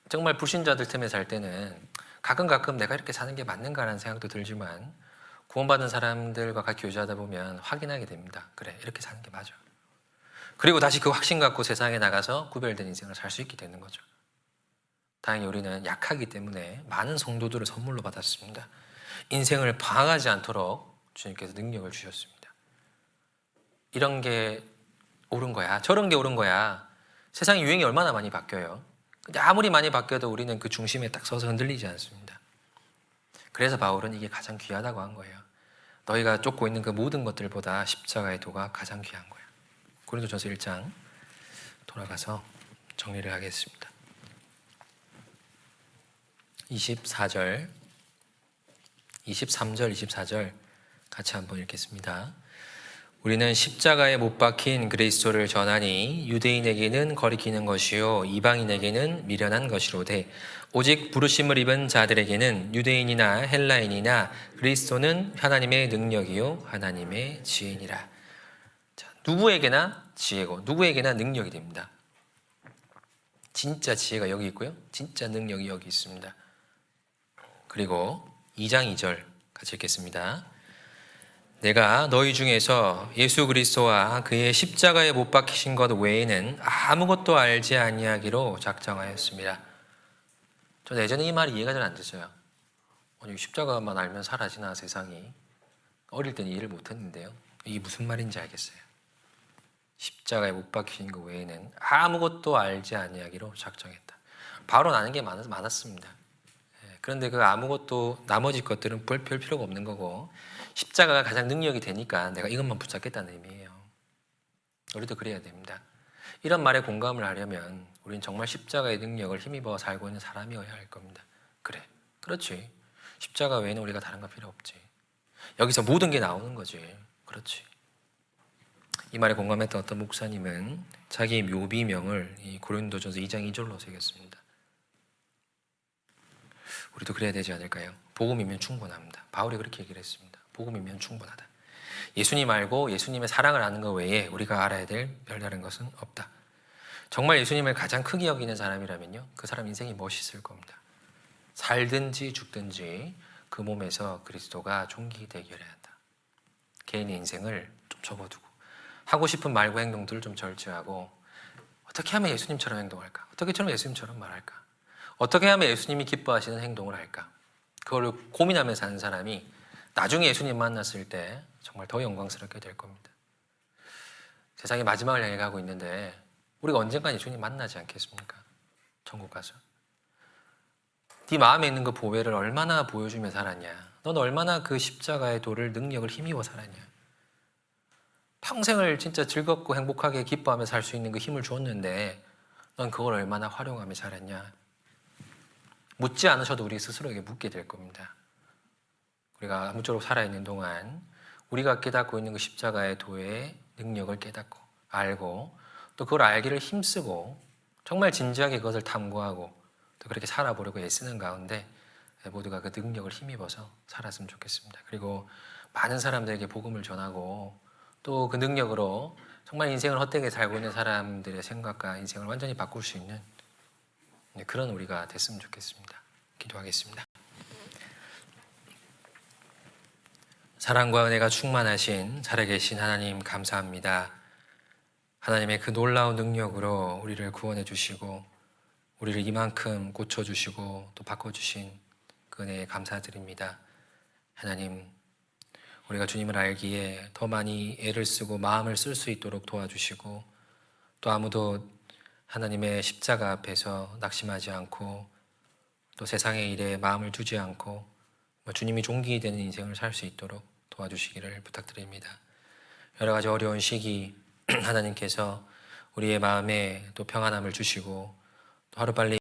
정말 불신자들 틈에 살 때는 가끔 내가 이렇게 사는 게 맞는가라는 생각도 들지만 구원받은 사람들과 같이 교제하다 보면 확인하게 됩니다. 그래, 이렇게 사는 게 맞아. 그리고 다시 그 확신 갖고 세상에 나가서 구별된 인생을 살 수 있게 되는 거죠. 다행히 우리는 약하기 때문에 많은 성도들을 선물로 받았습니다. 인생을 방황하지 않도록 주님께서 능력을 주셨습니다. 이런 게 옳은 거야, 저런 게 옳은 거야. 세상 유행이 얼마나 많이 바뀌어요. 근데 아무리 많이 바뀌어도 우리는 그 중심에 딱 서서 흔들리지 않습니다. 그래서 바울은 이게 가장 귀하다고 한 거예요. 너희가 쫓고 있는 그 모든 것들보다 십자가의 도가 가장 귀한 거야. 고린도전서 1장 돌아가서 정리를 하겠습니다. 23절, 24절 같이 한번 읽겠습니다. 우리는 십자가에 못 박힌 그리스도를 전하니 유대인에게는 거리끼는 것이요 이방인에게는 미련한 것이로되 오직 부르심을 입은 자들에게는 유대인이나 헬라인이나 그리스도는 하나님의 능력이요 하나님의 지혜니라. 자, 누구에게나 지혜고 누구에게나 능력이 됩니다. 진짜 지혜가 여기 있고요. 진짜 능력이 여기 있습니다. 그리고 2장 2절 같이 읽겠습니다. 내가 너희 중에서 예수 그리스도와 그의 십자가에 못 박히신 것 외에는 아무것도 알지 아니하기로 작정하였습니다. 저는 예전에 이 말이 이해가 잘 안 됐어요. 아니, 십자가만 알면 사라지나 세상이. 어릴 때는 이해를 못했는데요. 이게 무슨 말인지 알겠어요. 십자가에 못 박히신 것 외에는 아무것도 알지 아니하기로 작정했다. 바로 아는 게 많았습니다. 그런데 그 아무것도 나머지 것들은 별 필요가 없는 거고 십자가가 가장 능력이 되니까 내가 이것만 붙잡겠다는 의미예요. 우리도 그래야 됩니다. 이런 말에 공감을 하려면 우리는 정말 십자가의 능력을 힘입어 살고 있는 사람이어야 할 겁니다. 그래, 그렇지. 십자가 외에는 우리가 다른 거 필요 없지. 여기서 모든 게 나오는 거지. 그렇지. 이 말에 공감했던 어떤 목사님은 자기 묘비명을 이 고린도전서 2장 2절로 새겼습니다. 우리도 그래야 되지 않을까요? 복음이면 충분합니다. 바울이 그렇게 얘기를 했습니다. 복음이면 충분하다. 예수님 알고 예수님의 사랑을 아는 것 외에 우리가 알아야 될 별다른 것은 없다. 정말 예수님을 가장 크게 여기는 사람이라면요, 그 사람 인생이 멋있을 겁니다. 살든지 죽든지 그 몸에서 그리스도가 존귀되게 해야 한다. 개인의 인생을 좀 접어두고 하고 싶은 말과 행동들을 좀 절제하고 어떻게 하면 예수님처럼 행동할까? 어떻게 하면 예수님처럼 말할까? 어떻게 하면 예수님이 기뻐하시는 행동을 할까? 그걸 고민하면서 사는 사람이 나중에 예수님 만났을 때 정말 더 영광스럽게 될 겁니다. 세상의 마지막을 향해 가고 있는데 우리가 언젠가 예수님 만나지 않겠습니까? 천국 가서. 네 마음에 있는 그 보배를 얼마나 보여주며 살았냐? 넌 얼마나 그 십자가의 도를 능력을 힘입어 살았냐? 평생을 진짜 즐겁고 행복하게 기뻐하며 살 수 있는 그 힘을 주었는데 넌 그걸 얼마나 활용하며 살았냐? 묻지 않으셔도 우리 스스로에게 묻게 될 겁니다. 우리가 아무쪼록 살아있는 동안 우리가 깨닫고 있는 그 십자가의 도의 능력을 깨닫고 알고 또 그걸 알기를 힘쓰고 정말 진지하게 그것을 탐구하고 또 그렇게 살아보려고 애쓰는 가운데 모두가 그 능력을 힘입어서 살았으면 좋겠습니다. 그리고 많은 사람들에게 복음을 전하고 또 그 능력으로 정말 인생을 헛되게 살고 있는 사람들의 생각과 인생을 완전히 바꿀 수 있는 그런 우리가 됐으면 좋겠습니다. 기도하겠습니다. 사랑과 은혜가 충만하신 살아계신 하나님 감사합니다. 하나님의 그 놀라운 능력으로 우리를 구원해 주시고 우리를 이만큼 고쳐주시고 또 바꿔주신 그 은혜에 감사드립니다. 하나님, 우리가 주님을 알기에 더 많이 애를 쓰고 마음을 쓸 수 있도록 도와주시고 또 아무도 하나님의 십자가 앞에서 낙심하지 않고 또 세상의 일에 마음을 두지 않고 주님이 존귀되는 인생을 살 수 있도록 도와주시기를 부탁드립니다. 여러 가지 어려운 시기 하나님께서 우리의 마음에 또 평안함을 주시고 또 하루빨리